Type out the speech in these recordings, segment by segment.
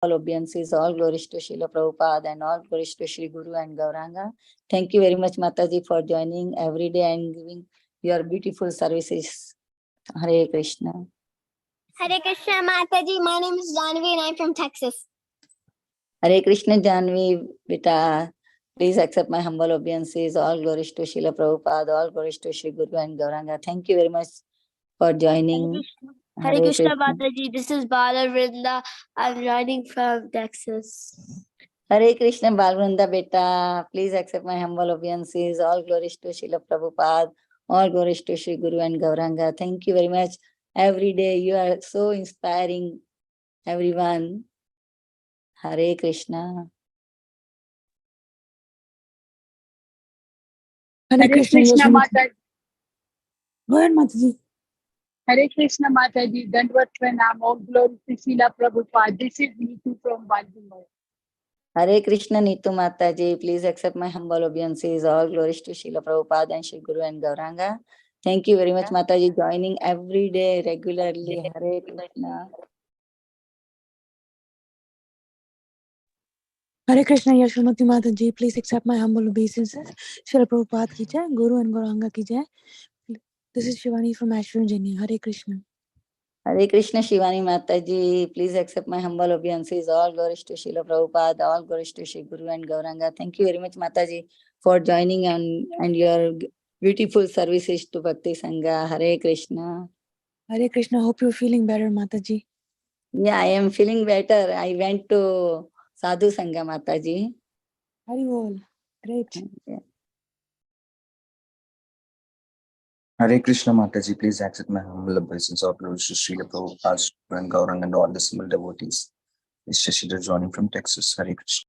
all obeisances, all glories to Srila Prabhupada and all glories to Sri Guru and Gauranga. Thank you very much, Mataji, for joining every day and giving your beautiful services. Hare Krishna. Hare Krishna, Mataji. My name is Janvi and I'm from Texas. Hare Krishna, Janvi, beta. Please accept my humble obeisances. All glories to Srila Prabhupada, all glories to Sri Guru and Gauranga. Thank you very much for joining. Hare Krishna, Mataji. This is Bala Vrinda. I'm joining from Texas. Hare Krishna, Balvrunda beta. Please accept my humble obeisances. All glories to Srila Prabhupada, all glories to Sri Guru and Gauranga. Thank you very much. Every day you are so inspiring, everyone. Hare Krishna. Hare Krishna, Mataji. Go ahead, Mataji. Hare Krishna, Mataji. Dandvat Pranam. All glory to Srila Prabhupada. This is Neetu from Baltimore. Hare Krishna, Neetu Mataji. Please accept my humble obeisances. All glories to Srila Prabhupada and Sri Guru and Gauranga. Thank you very much, Mataji, joining every day regularly. Hare Krishna. Hare Krishna, Yashomati Mataji. Please accept my humble obeisances. Srila Prabhupada ki jai, Guru and Gauranga ki jai. This is Shivani from Asheville, Virginia. Hare Krishna. Hare Krishna, Shivani Mataji. Please accept my humble obeisances. All glories to Srila Prabhupada, all glories to Sri Guru and Gauranga. Thank you very much, Mataji, for joining and your beautiful services to Bhakti Sangha. Hare Krishna. Hare Krishna. Hope you're feeling better, Mataji. Yeah, I am feeling better. I went to Sadhu Sangha, Mataji. Hari Bol. Great. Yeah. Hare Krishna, Mataji. Please accept my humble obeisance of glories to Srila Prabhupada and Gauranga and all the simple devotees. It's Shashidhar joining from Texas. Hare Krishna.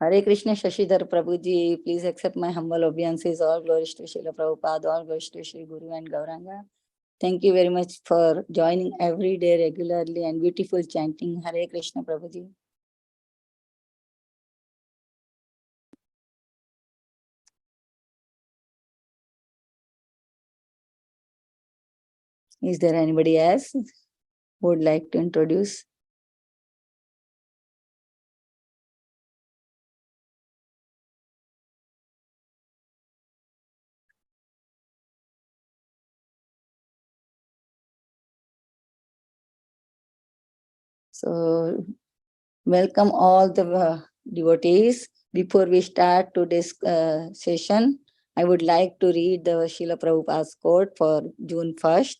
Hare Krishna, Shashidhar Prabhuji. Please accept my humble obeisances. All glories to Srila Prabhupada, all glories to Sri Guru and Gauranga. Thank you very much for joining every day regularly and beautiful chanting. Hare Krishna, Prabhuji. Is there anybody else who would like to introduce? So, welcome all the devotees. Before we start today's session, I would like to read the Srila Prabhupada's quote for June 1st.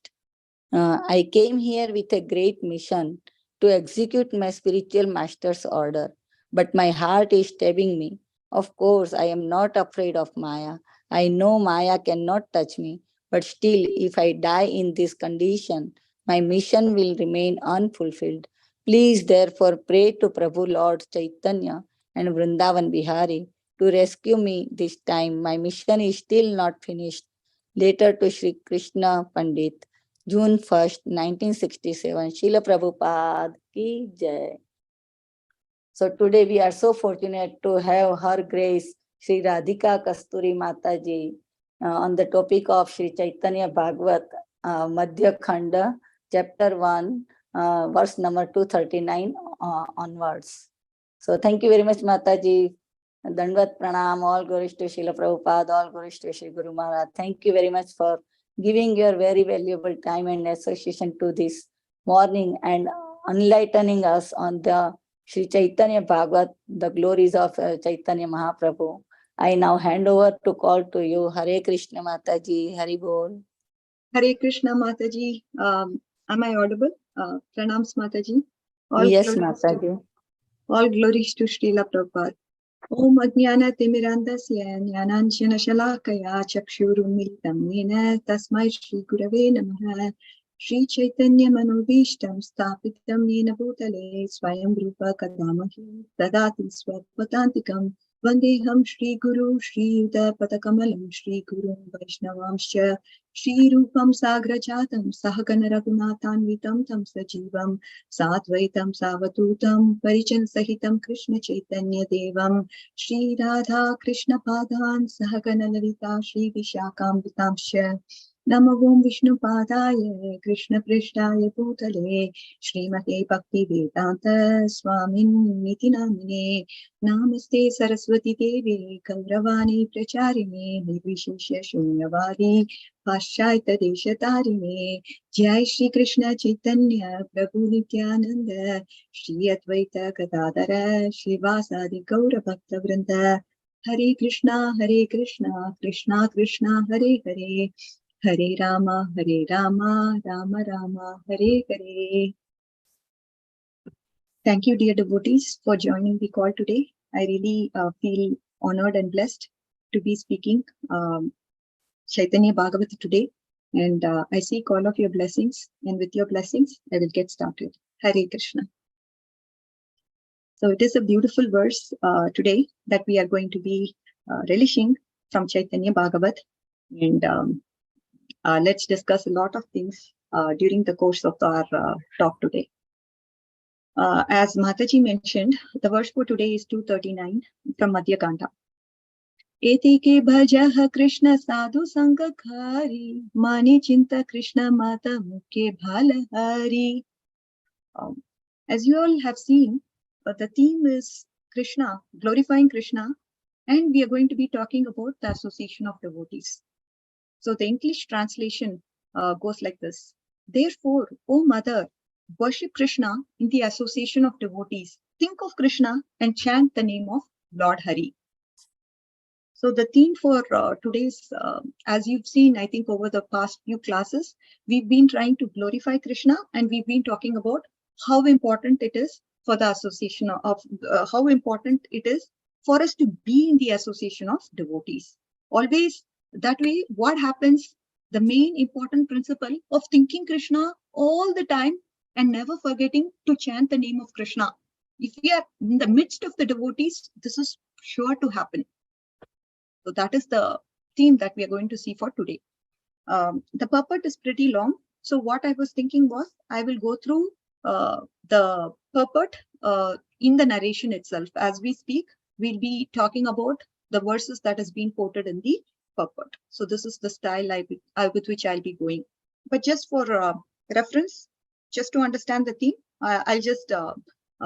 I came here with a great mission to execute my spiritual master's order, but my heart is stabbing me. Of course, I am not afraid of Maya. I know Maya cannot touch me, but still, if I die in this condition, my mission will remain unfulfilled. Please therefore pray to Prabhu Lord Chaitanya and Vrindavan Bihari to rescue me this time. My mission is still not finished. Later to Sri Krishna Pandit. June 1st, 1967. Srila Prabhupada ki jai. So today we are so fortunate to have Her Grace Sri Radhika Kasturi Mataji on the topic of Sri Caitanya Bhagavata Madhya Khanda, chapter 1, verse number 239 onwards. So thank you very much, Mataji. Dandvat Pranam, all glories to Srila Prabhupada, all glories to Sri Guru Maharaj. Thank you very much for giving your very valuable time and association to this morning and enlightening us on the Sri Caitanya Bhagavat, the glories of Chaitanya Mahaprabhu. I now hand over to call to you. Hare Krishna Mataji, Hari Bol. Hare Krishna Mataji. Am I audible? Pranams Mataji. Yes, Mataji. All glories to Srila Prabhupada. Om Ajnana Timirandasya Jnananjana Shalakaya Chakshurunmilitam Yena Tasmai Shri Gurave Namaha. Shri Chaitanya Manobishtam Stapitam Yena Bhutale Swayam Rupa Kadamahi Dadati Swapatantikam Vandeham Shri Guru Shri Yuta Patakamalam Shri Guru Vaishnavamscha Shri Rupam Sagrajatam Sahagana Raghunathanvitam Tam Sajivam Satvaitam Savatutam Parichan Sahitam Krishna Chaitanya Devam Shri Radha Krishna Padan Sahagana Lalita Shri Vishakam Vitamscha Namo Om Vishnu Padaya Krishna Prishtaya Bhutale Srimate Bhakti Vedanta Swamin Niti Namine Namaste Saraswati Devi Kauravani Pracharine Nirvisheshya Shunyavadi Paschaita Deshatarine Jai Shri Krishna Chaitanya Prabhu Nityananda Shri Advaita Gadadara Shivasadi Gaura Bhakta Vrinda Hare Krishna Krishna Krishna Hare Hare Hare Rama, Rama Rama, Hare Hare. Thank you, dear devotees, for joining the call today. I really feel honored and blessed to be speaking Caitanya Bhagavata today. And I seek all of your blessings. And with your blessings, I will get started. Hare Krishna. So it is a beautiful verse today that we are going to be relishing from Caitanya Bhagavat. And let's discuss a lot of things during the course of our talk today. As Mataji mentioned, the verse for today is 239 from Madhya Khanda. Etike bhajah Krishna sadhu sangakhari mani chinta Krishna mata mukhe bhalahari. As you all have seen, the theme is Krishna, glorifying Krishna, and we are going to be talking about the association of devotees. So the English translation goes like this. Therefore, O Mother, worship Krishna in the association of devotees. Think of Krishna and chant the name of Lord Hari. So the theme for today's, as you've seen, I think over the past few classes, we've been trying to glorify Krishna, and we've been talking about how important it is for the association of, how important it is for us to be in the association of devotees. Always that way, what happens? The main important principle of thinking Krishna all the time and never forgetting to chant the name of Krishna. If we are in the midst of the devotees, this is sure to happen. So that is the theme that we are going to see for today. The purport is pretty long. So what I was thinking was, I will go through the purport in the narration itself. As we speak, we'll be talking about the verses that has been quoted in the purport. So this is the style with which I'll be going. But just for reference, just to understand the theme, I'll just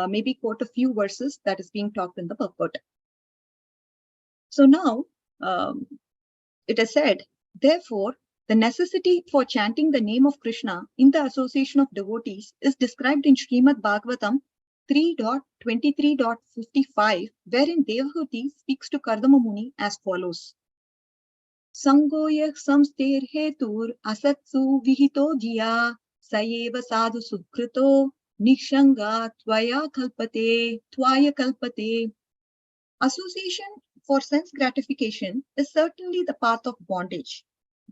maybe quote a few verses that is being talked in the purport. So now, it is said, therefore, the necessity for chanting the name of Krishna in the association of devotees is described in Srimad Bhagavatam 3.23.55, wherein Devahuti speaks to Kardama Muni as follows. Sangoya samster hetur asatsu vihito jiya sayeva sadhu sukrito nishanga tvaya kalpate. Association for sense gratification is certainly the path of bondage,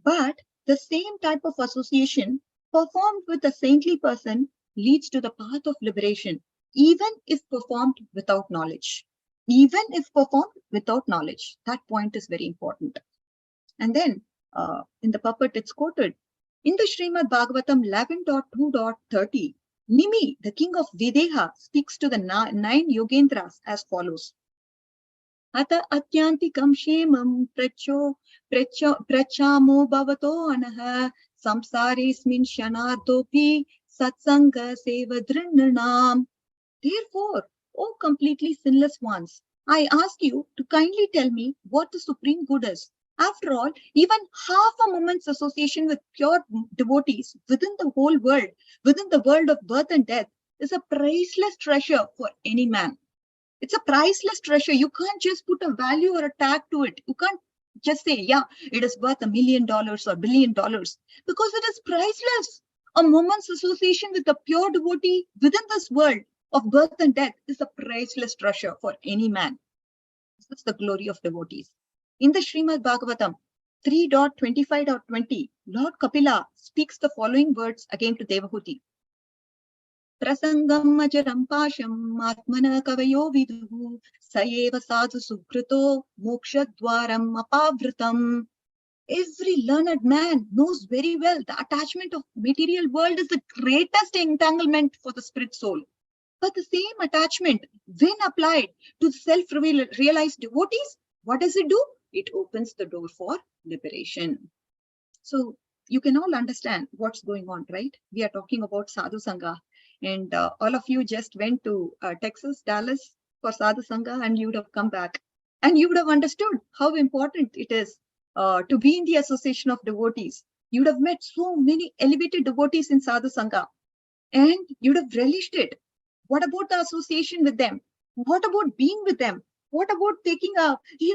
but the same type of association performed with a saintly person leads to the path of liberation, even if performed without knowledge. Even if performed without knowledge. That point is very important. And then in the purport it's quoted, in the Srimad Bhagavatam 11.2.30, Nimi, the king of Videha, speaks to the 9 Yogendras as follows. Ata atyantikam shemam prachamo bhavato anaha samsaresmin shanardopi satsanga sevadrinanam. Therefore, O completely sinless ones, I ask you to kindly tell me what the supreme good is. After all, even half a moment's association with pure devotees within the whole world, within the world of birth and death, is a priceless treasure for any man. It's a priceless treasure. You can't just put a value or a tag to it. You can't just say, yeah, it is worth $1 million or $1 billion, because it is priceless. A moment's association with a pure devotee within this world of birth and death is a priceless treasure for any man. This is the glory of devotees. In the Srimad Bhagavatam 3.25.20, Lord Kapila speaks the following words again to Devahuti. Prasangam ajaram pasham atmana kavayo viduhu sayeva sadhu sukrito moksha dwaram apavritam. Every learned man knows very well the attachment of material world is the greatest entanglement for the spirit soul. But the same attachment, when applied to self-realized devotees, what does it do? It opens the door for liberation. So you can all understand what's going on, right? We are talking about Sadhu Sangha, and all of you just went to Texas, Dallas for Sadhu Sangha, and you would have come back and you would have understood how important it is to be in the association of devotees. You would have met so many elevated devotees in Sadhu Sangha, and you would have relished it. What about the association with them? What about being with them? What about taking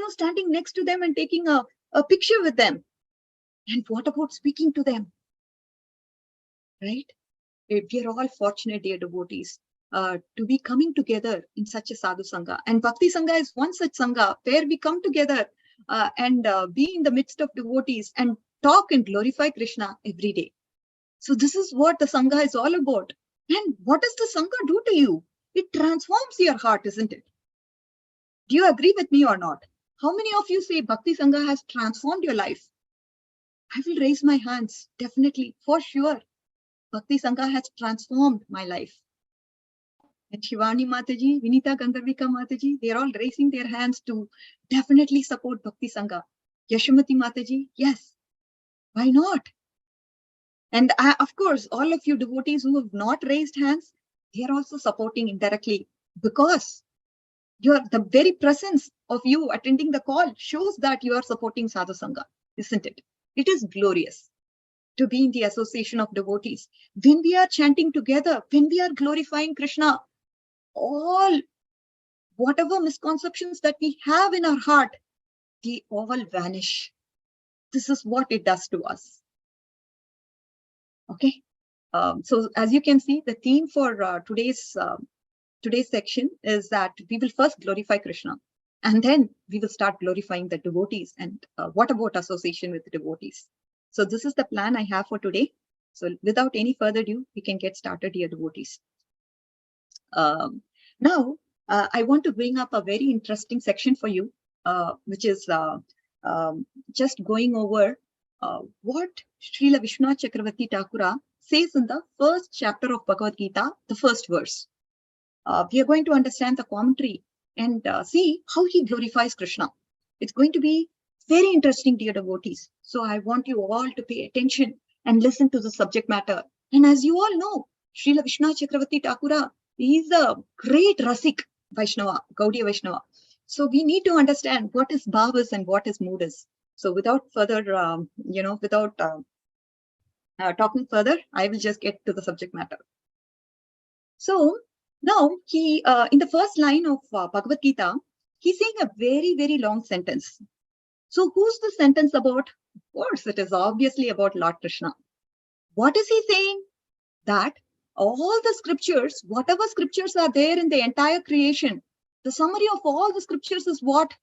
standing next to them and taking a picture with them? And what about speaking to them? Right? We are all fortunate, dear devotees, to be coming together in such a sadhu sangha. And Bhakti Sangha is one such sangha where we come together and be in the midst of devotees and talk and glorify Krishna every day. So this is what the sangha is all about. And what does the sangha do to you? It transforms your heart, isn't it? Do you agree with me or not? How many of you say Bhakti Sangha has transformed your life? I will raise my hands, definitely, for sure. Bhakti Sangha has transformed my life. And Shivani Mataji, Vinita Gandharvika Mataji, they are all raising their hands to definitely support Bhakti Sangha. Yashamati Mataji, yes, why not? And of course, all of you devotees who have not raised hands, they are also supporting indirectly, because the very presence of you attending the call shows that you are supporting Sadhu Sangha, isn't it? It is glorious to be in the association of devotees. When we are chanting together, when we are glorifying Krishna, all whatever misconceptions that we have in our heart, they all vanish. This is what it does to us. Okay. So as you can see, the theme for today's section is that we will first glorify Krishna, and then we will start glorifying the devotees. And what about association with the devotees? So this is the plan I have for today. So without any further ado, we can get started, dear devotees. Now, I want to bring up a very interesting section for you, which is just going over what Srila Vishwanath Chakravarti Thakura says in the first chapter of Bhagavad Gita, the first verse. We are going to understand the commentary and see how he glorifies Krishna. It's going to be very interesting, dear devotees. So I want you all to pay attention and listen to the subject matter. And as you all know, Srila Vishwanath Chakravarti Thakura is a great Rasik Vaishnava, Gaudiya Vaishnava. So we need to understand what is bhavas and what is mood is. So without further, talking further, I will just get to the subject matter. So now he, in the first line of Bhagavad Gita, he's saying a very, very long sentence. So who's the sentence about? Of course, it is obviously about Lord Krishna. What is he saying? That all the scriptures, whatever scriptures are there in the entire creation, the summary of all the scriptures is what?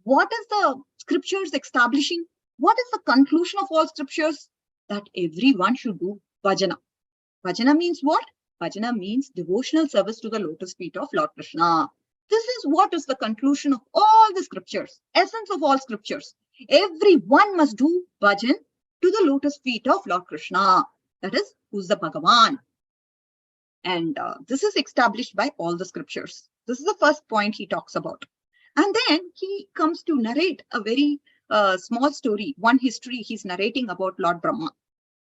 What is the scriptures establishing? What is the conclusion of all scriptures? That everyone should do bhajana. Bhajana means what? Bhajana means devotional service to the lotus feet of Lord Krishna. This is what is the conclusion of all the scriptures, essence of all scriptures. Everyone must do bhajan to the lotus feet of Lord Krishna. That is, who's the Bhagavan. And this is established by all the scriptures. This is the first point he talks about. And then he comes to narrate a very small story, one history he's narrating about Lord Brahma.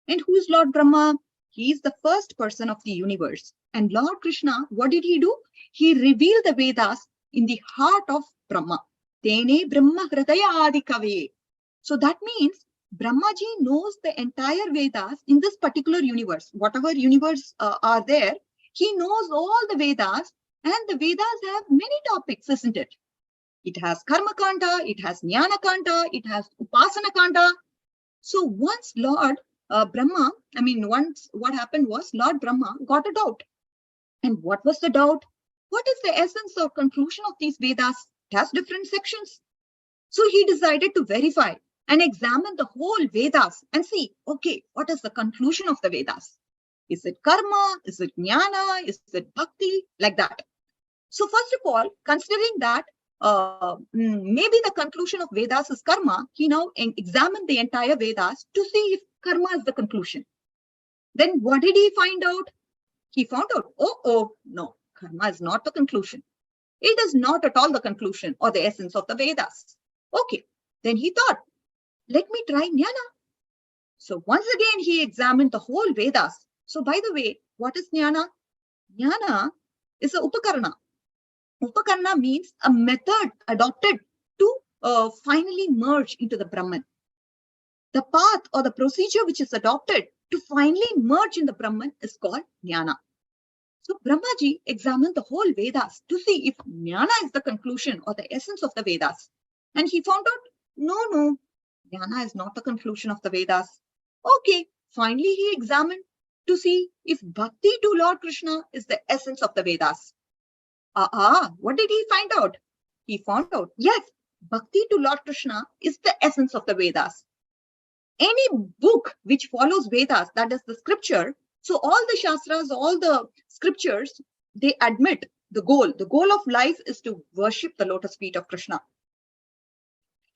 And who is Lord Brahma? He is the first person of the universe. And Lord Krishna, what did he do? He revealed the Vedas in the heart of Brahma. Tene Brahma Hridaya Adikave. So that means Brahmaji knows the entire Vedas in this particular universe. Whatever universe are there, he knows all the Vedas, and the Vedas have many topics, isn't it? It has Karma Kanda, it has Jnana Kanda, it has Upasana Kanda. So once Lord Brahma, once what happened was Lord Brahma got a doubt. And what was the doubt? What is the essence or conclusion of these Vedas? It has different sections. So he decided to verify and examine the whole Vedas and see, okay, what is the conclusion of the Vedas? Is it karma? Is it jnana? Is it bhakti? Like that. So first of all, considering that maybe the conclusion of Vedas is karma, he now examined the entire Vedas to see if karma is the conclusion. Then what did he find out? He found out, no, karma is not the conclusion. It is not at all the conclusion or the essence of the Vedas. Okay, then he thought, let me try jnana. So once again, he examined the whole Vedas. So by the way, what is jnana? Jnana is a upakarana. Upakarana means a method adopted to finally merge into the Brahman. The path or the procedure which is adopted to finally merge in the Brahman is called jnana. So Brahmaji examined the whole Vedas to see if jnana is the conclusion or the essence of the Vedas. And he found out, no, jnana is not the conclusion of the Vedas. Okay, finally he examined to see if bhakti to Lord Krishna is the essence of the Vedas. What did he find out? He found out, yes, bhakti to Lord Krishna is the essence of the Vedas. Any book which follows Vedas, that is the scripture, so all the Shastras, all the scriptures, they admit the goal. The goal of life is to worship the lotus feet of Krishna.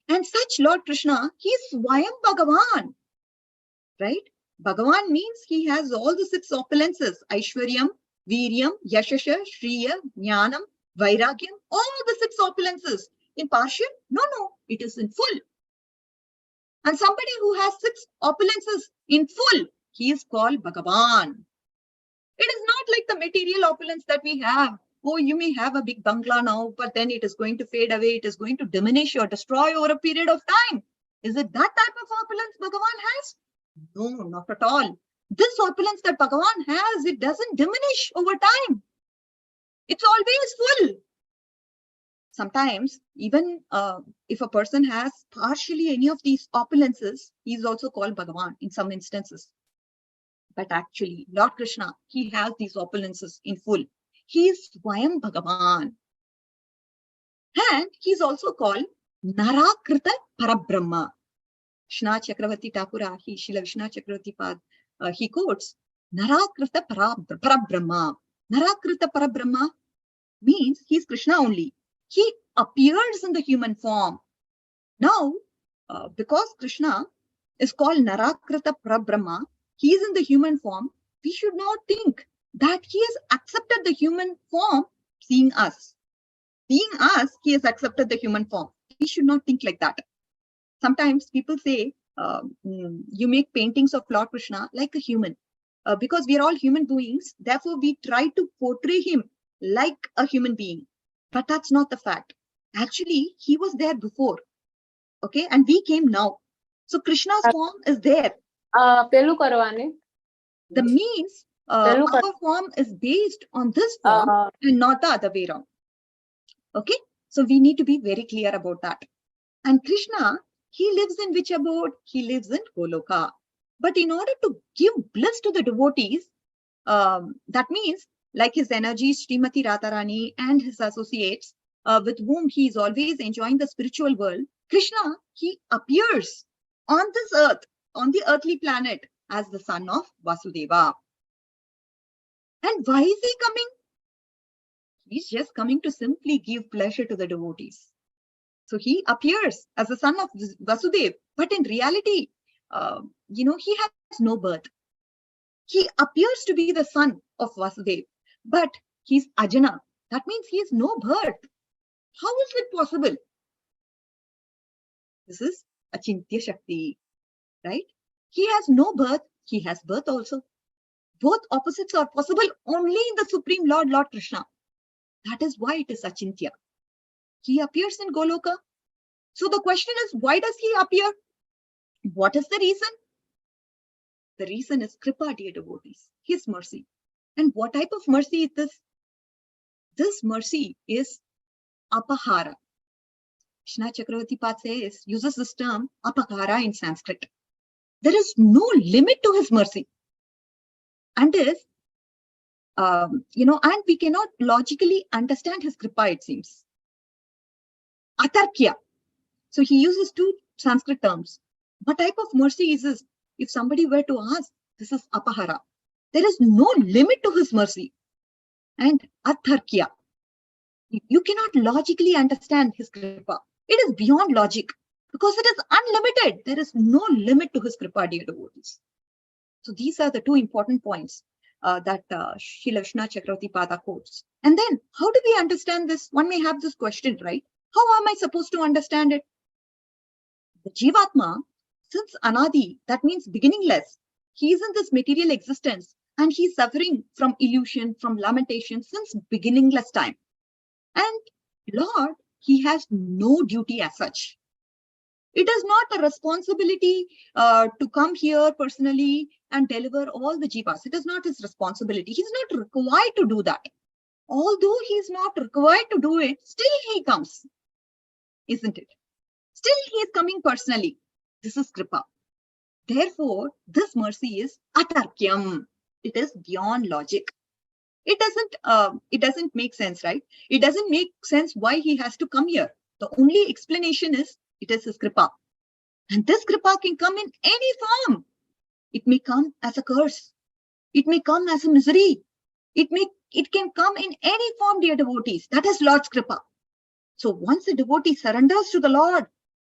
And such Lord Krishna, he is Swayam Bhagavan, right? Bhagavan means he has all the 6 opulences, Aishwaryam, Viryam, Yashasha, Shriya, Jnanam, Vairagyam, all the 6 opulences. In partial? No, it is in full. And somebody who has 6 opulences in full, he is called Bhagavan. It is not like the material opulence that we have. Oh, you may have a big bangla now, but then it is going to fade away. It is going to diminish or destroy over a period of time. Is it that type of opulence Bhagavan has? No, not at all. This opulence that Bhagavan has, it doesn't diminish over time. It's always full. Sometimes, even if a person has partially any of these opulences, he is also called Bhagavan in some instances. But actually, Lord Krishna, he has these opulences in full. He is Swayam Bhagavan. And he's also called Narakrita Parabrahma. Shna Chakravarti Thakura, Srila Vishnu Chakravarti Pad, he quotes Narakrita Parabrahma. Narakrita Parabrahma means he's Krishna only. He appears in the human form. Now, because Krishna is called Narakrita Parabrahma, he is in the human form, we should not think that he has accepted the human form seeing us. Seeing us, he has accepted the human form. We should not think like that. Sometimes people say, you make paintings of Lord Krishna like a human. Because we are all human beings, therefore we try to portray him like a human being. But that's not the fact. Actually, he was there before. Okay, and we came now. So Krishna's form is there. The means our form is based on this form and not the other way around. Okay, so we need to be very clear about that. And Krishna, he lives in which abode? He lives in Goloka. But in order to give bliss to the devotees, that means like his energies, Srimati Radharani and his associates, with whom he is always enjoying the spiritual world, Krishna, he appears on this earth, on the earthly planet, as the son of Vasudeva. And why is he coming? He's just coming to simply give pleasure to the devotees. So he appears as the son of Vasudeva, but in reality, he has no birth. He appears to be the son of Vasudeva, but he's Ajana. That means he has no birth. How is it possible? This is Achintya Shakti, right? He has no birth. He has birth also. Both opposites are possible only in the Supreme Lord, Lord Krishna. That is why it is Achintya. He appears in Goloka. So the question is, why does he appear? What is the reason? The reason is Kripa, dear devotees, his mercy. And what type of mercy is this? This mercy is apahara. Krishna Chakravarti Pad uses this term apahara in Sanskrit. There is no limit to his mercy. And and we cannot logically understand his kripa, it seems. Atarkya. So he uses 2 Sanskrit terms. What type of mercy is this? If somebody were to ask, this is apahara. There is no limit to his mercy. And atharkya. You cannot logically understand his kripa. It is beyond logic because it is unlimited. There is no limit to his kripa, dear devotees. So these are the 2 important points that Srila Vishnu Chakravarti Pada quotes. And then how do we understand this? One may have this question, right? How am I supposed to understand it? The Jivatma since Anadi, that means beginningless. He is in this material existence and he's suffering from illusion, from lamentation since beginningless time. And Lord, he has no duty as such. It is not a responsibility to come here personally and deliver all the jivas. It is not his responsibility. He's not required to do that. Although he's not required to do it, still he comes, isn't it? Still he is coming personally. This is kripa. Therefore, this mercy is atarkyam. It is beyond logic. It doesn't make sense, right? It doesn't make sense why he has to come here. The only explanation is it is his kripa. And this kripa can come in any form. It may come as a curse. It may come as a misery. It can come in any form, dear devotees. That is Lord's kripa. So once a devotee surrenders to the Lord,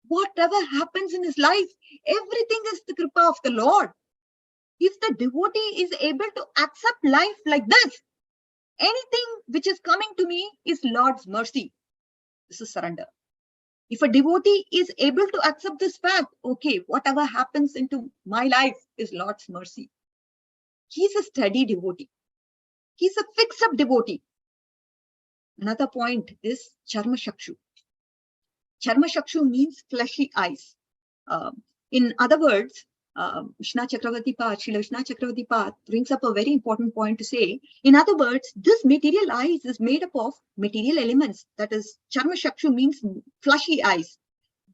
whatever happens in his life, everything is the kripa of the Lord. If the devotee is able to accept life like this, anything which is coming to me is Lord's mercy. This is surrender. If a devotee is able to accept this fact, okay, whatever happens into my life is Lord's mercy. He's a steady devotee. He's a fixed-up devotee. Another point is charma shakshu. Charma shakshu means fleshy eyes. In other words, Vishna Chakravarti Path, Srila Vishna Chakravarti Path brings up a very important point to say. In other words, this material eyes is made up of material elements. That is, Charma Shakshu means fleshy eyes.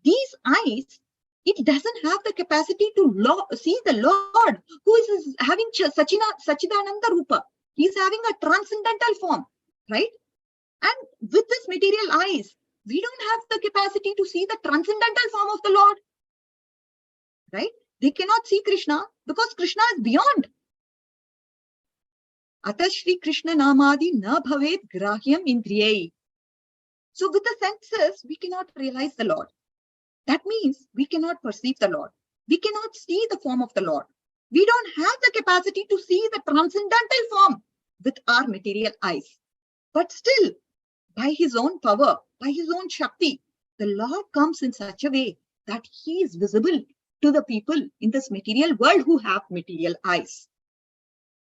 These eyes, it doesn't have the capacity to see the Lord, who is having Sachidananda Rupa. He's having a transcendental form, right? And with this material eyes, we don't have the capacity to see the transcendental form of the Lord, right? They cannot see Krishna because Krishna is beyond. Ata Shri Krishna Namadi na bhavet grahyam indriyai. So with the senses, we cannot realize the Lord. That means we cannot perceive the Lord. We cannot see the form of the Lord. We don't have the capacity to see the transcendental form with our material eyes. But still, by his own power, by his own Shakti, the Lord comes in such a way that he is visible to the people in this material world who have material eyes.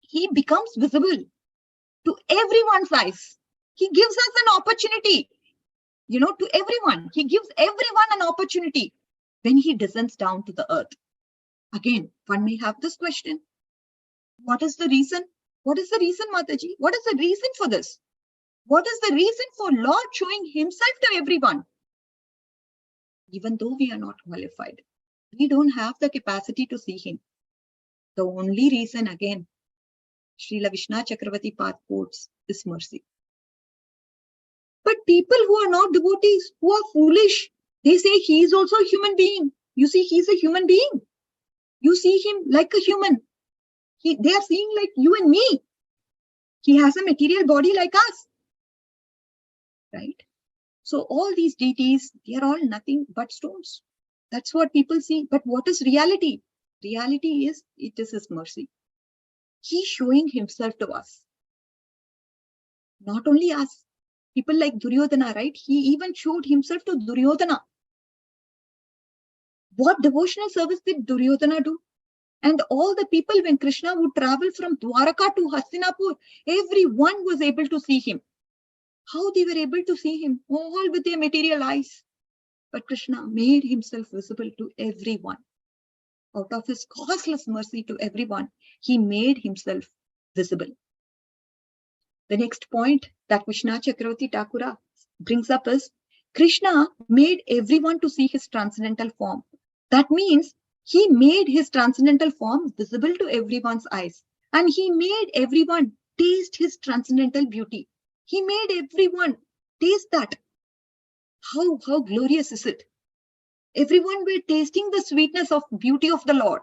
He becomes visible to everyone's eyes. He gives us an opportunity, to everyone. He gives everyone an opportunity when he descends down to the earth. Again, one may have this question. What is the reason? What is the reason, Mataji? What is the reason for this? What is the reason for Lord showing himself to everyone? Even though we are not qualified, we don't have the capacity to see him. The only reason, again, Srila Vishna Chakravarti Path quotes, is mercy. But people who are not devotees, who are foolish, they say he is also a human being. You see, he's a human being. You see him like a human. They are seeing like you and me. He has a material body like us. Right? So all these deities, they are all nothing but stones. That's what people see. But what is reality? Reality is, it is his mercy. He's showing himself to us. Not only us. People like Duryodhana, right? He even showed himself to Duryodhana. What devotional service did Duryodhana do? And all the people, when Krishna would travel from Dwaraka to Hastinapur, everyone was able to see him. How they were able to see him? All with their material eyes. But Krishna made himself visible to everyone. Out of his causeless mercy to everyone, he made himself visible. The next point that Vishna Chakravarti Thakura brings up is, Krishna made everyone to see his transcendental form. That means he made his transcendental form visible to everyone's eyes. And he made everyone taste his transcendental beauty. He made everyone taste that. How glorious is it? Everyone were tasting the sweetness of beauty of the Lord.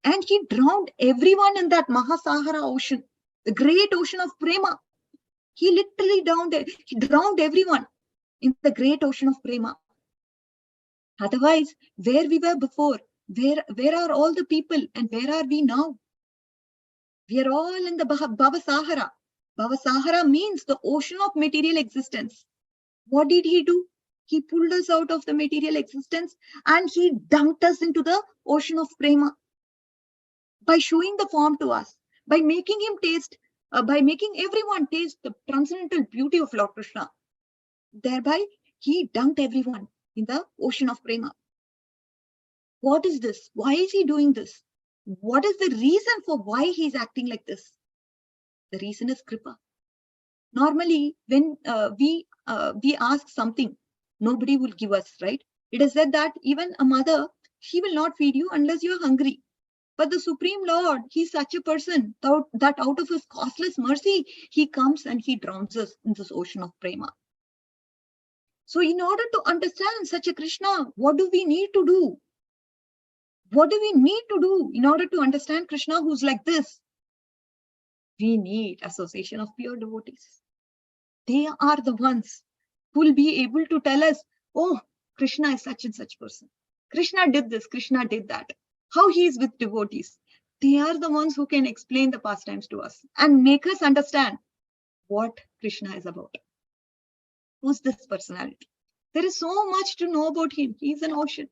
And he drowned everyone in that Mahasahara ocean, the great ocean of prema. He literally drowned everyone in the great ocean of prema. Otherwise, where we were before, where are all the people and where are we now? We are all in the Bhavasahara. Bhavasahara means the ocean of material existence. What did he do? He pulled us out of the material existence and he dunked us into the ocean of prema by showing the form to us, by making him taste, by making everyone taste the transcendental beauty of Lord Krishna. Thereby, he dunked everyone in the ocean of prema. What is this? Why is he doing this? What is the reason for why he's acting like this? The reason is kripa. Normally, when we ask something, nobody will give us, right? It is said that even a mother, she will not feed you unless you are hungry. But the Supreme Lord, he's such a person that out of his costless mercy, he comes and he drowns us in this ocean of prema. So in order to understand such a Krishna, what do we need to do? What do we need to do in order to understand Krishna who's like this? We need association of pure devotees. They are the ones who will be able to tell us, oh, Krishna is such and such person. Krishna did this, Krishna did that. How he is with devotees. They are the ones who can explain the pastimes to us and make us understand what Krishna is about. Who's this personality? There is so much to know about him. He is an ocean.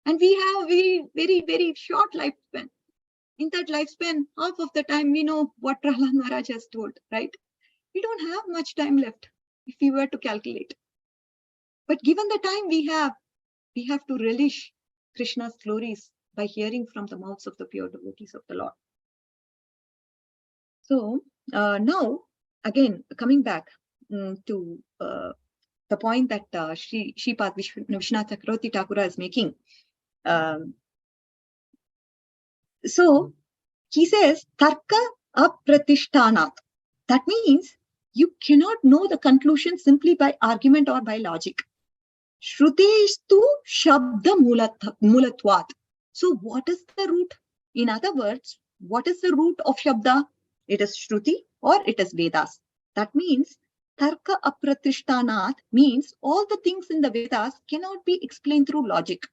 And we have very, very short lifespan. In that lifespan, half of the time we know what Prahlad Maharaj has told, right? We don't have much time left if we were to calculate. But given the time we have to relish Krishna's glories by hearing from the mouths of the pure devotees of the Lord. So now, again, coming back to the point that Shripad Vishwanath Chakravarti Thakura is making. So he says, Tarka Apratishtanat. That means you cannot know the conclusion simply by argument or by logic. Shrutestu Shabda Mulatvat. So what is the root? In other words, what is the root of Shabda? It is Shruti or it is Vedas. That means Tarka Apratishtanat means all the things in the Vedas cannot be explained through logic.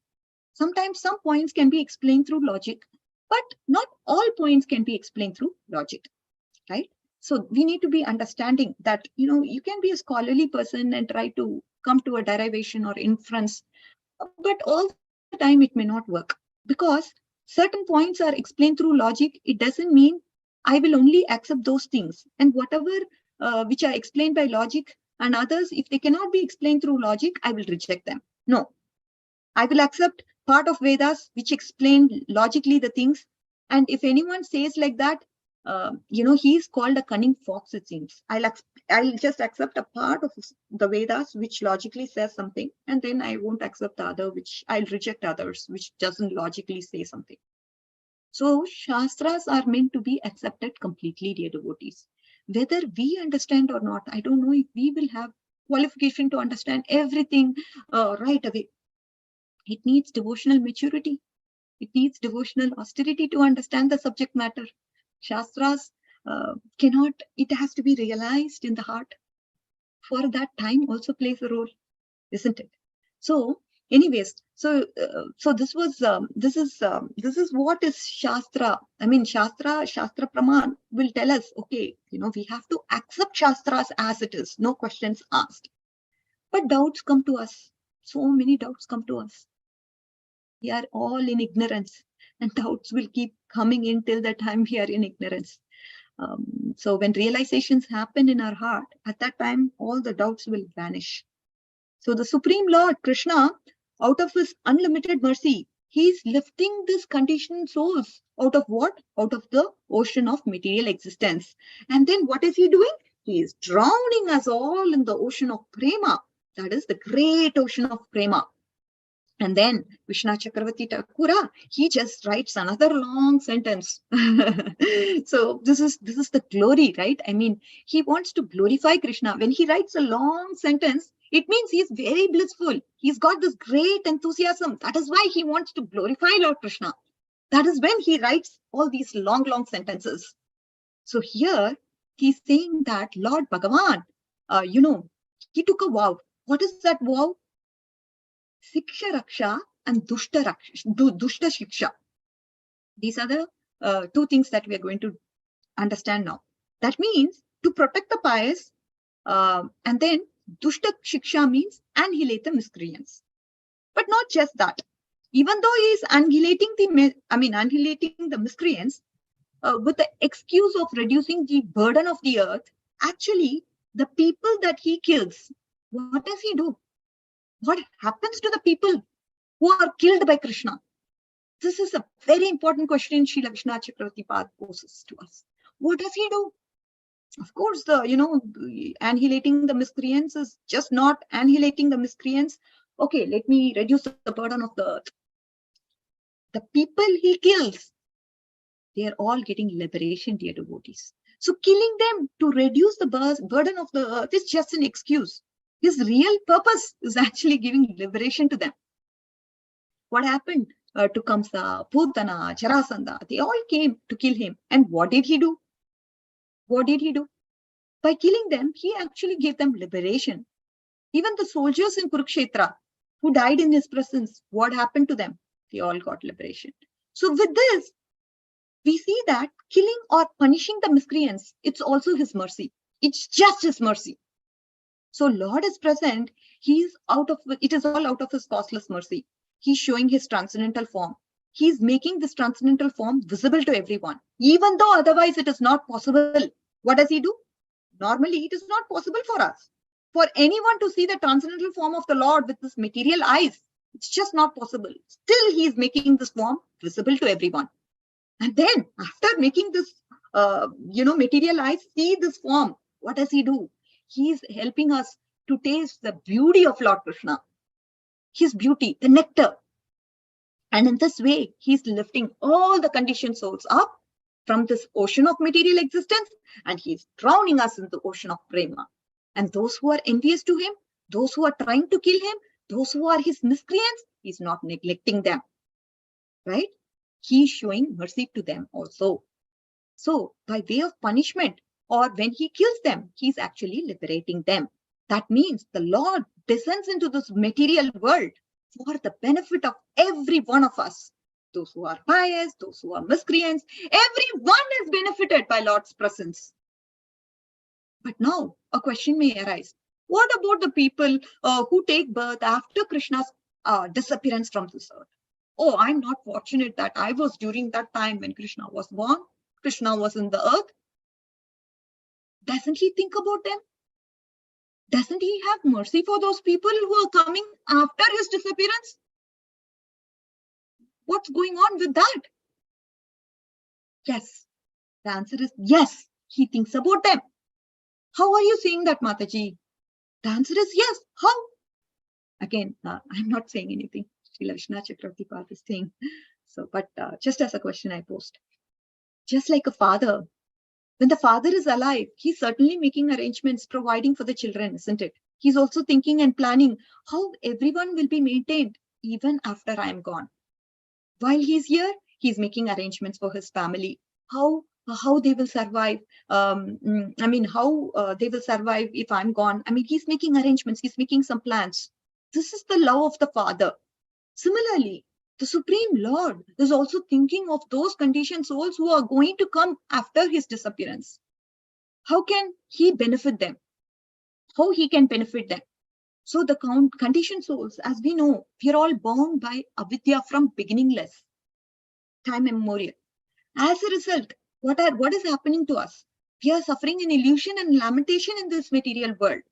Sometimes some points can be explained through logic, but not all points can be explained through logic, right? So we need to be understanding that, you can be a scholarly person and try to come to a derivation or inference, but all the time it may not work because certain points are explained through logic. It doesn't mean I will only accept those things, and whatever which are explained by logic and others, if they cannot be explained through logic, I will reject them. No, I will accept part of Vedas which explain logically the things. And if anyone says like that, he's called a cunning fox, it seems. I'll just accept a part of the Vedas which logically says something, and then I won't accept the other, which I'll reject others which doesn't logically say something. So Shastras are meant to be accepted completely, dear devotees. Whether we understand or not, I don't know if we will have qualification to understand everything right away. It needs devotional maturity. It needs devotional austerity to understand the subject matter. Shastras it has to be realized in the heart. For that, time also plays a role, isn't it? So anyways, so this is what is Shastra. I mean, Shastra Praman will tell us, okay, we have to accept Shastras as it is, no questions asked. But doubts come to us. So many doubts come to us. We are all in ignorance, and doubts will keep coming in till the time we are in ignorance. So when realizations happen in our heart, at that time, all the doubts will vanish. So the Supreme Lord, Krishna, out of his unlimited mercy, he's lifting these conditioned souls out of what? Out of the ocean of material existence. And then what is he doing? He is drowning us all in the ocean of prema. That is the great ocean of prema. And then Vishwanath Chakravarti Thakura, he just writes another long sentence. So this is the glory, right? I mean, he wants to glorify Krishna. When he writes a long sentence, it means he's very blissful. He's got this great enthusiasm. That is why he wants to glorify Lord Krishna. That is when he writes all these long sentences. So here he's saying that Lord Bhagavan, he took a vow. What is that vow? Siksha Raksha and Dushta Shiksha. These are the two things that we are going to understand now. That means to protect the pious, and then Dushta Shiksha means annihilate the miscreants. But not just that. Even though he is annihilating the miscreants with the excuse of reducing the burden of the earth, actually, the people that he kills, what does he do? What happens to the people who are killed by Krishna? This is a very important question Srila Vishwanath Chakravarti Pad poses to us. What does he do? Of course, annihilating the miscreants is just not annihilating the miscreants. Okay, let me reduce the burden of the earth. The people he kills, they are all getting liberation, dear devotees. So killing them to reduce the burden of the earth is just an excuse. His real purpose is actually giving liberation to them. What happened to Kamsa, Putana, Jarasandha? They all came to kill him. And what did he do? What did he do? By killing them, he actually gave them liberation. Even the soldiers in Kurukshetra who died in his presence, what happened to them? They all got liberation. So with this, we see that killing or punishing the miscreants, it's also his mercy. It's just his mercy. So Lord is present. It is all out of his causeless mercy. He's showing his transcendental form. He's making this transcendental form visible to everyone, even though otherwise it is not possible. What does he do? Normally, it is not possible for us. For anyone to see the transcendental form of the Lord with this material eyes, it's just not possible. Still, he is making this form visible to everyone. And then, after making this, material eyes see this form, what does he do? He is helping us to taste the beauty of Lord Krishna, his beauty, the nectar. And in this way, he's lifting all the conditioned souls up from this ocean of material existence, and he's drowning us in the ocean of prema. And those who are envious to him, those who are trying to kill him, those who are his miscreants, he's not neglecting them, right? He's showing mercy to them also. So by way of punishment, or when he kills them, he's actually liberating them. That means the Lord descends into this material world for the benefit of every one of us. Those who are pious, those who are miscreants, everyone is benefited by Lord's presence. But now a question may arise. What about the people who take birth after Krishna's disappearance from this earth? Oh, I'm not fortunate that I was during that time when Krishna was born. Krishna was in the earth. Doesn't he think about them? Doesn't he have mercy for those people who are coming after his disappearance? What's going on with that? Yes. The answer is yes. He thinks about them. How are you saying that, Mataji? The answer is yes. How? Again, I'm not saying anything. Srila Vishwanath Chakravarti Pad is saying. So, but just as a question I posed. Just like a father, when the father is alive, he's certainly making arrangements, providing for the children, isn't it? He's also thinking and planning how everyone will be maintained even after I am gone. While he's here, he's making arrangements for his family, how they will survive. How they will survive if I'm gone. He's making arrangements, he's making some plans. This is the love of the Father. Similarly, the Supreme Lord is also thinking of those conditioned souls who are going to come after his disappearance. How can he benefit them? How he can benefit them? So the conditioned souls, as we know, we are all bound by avidya from beginningless, time immemorial. As a result, what is happening to us? We are suffering an illusion and lamentation in this material world.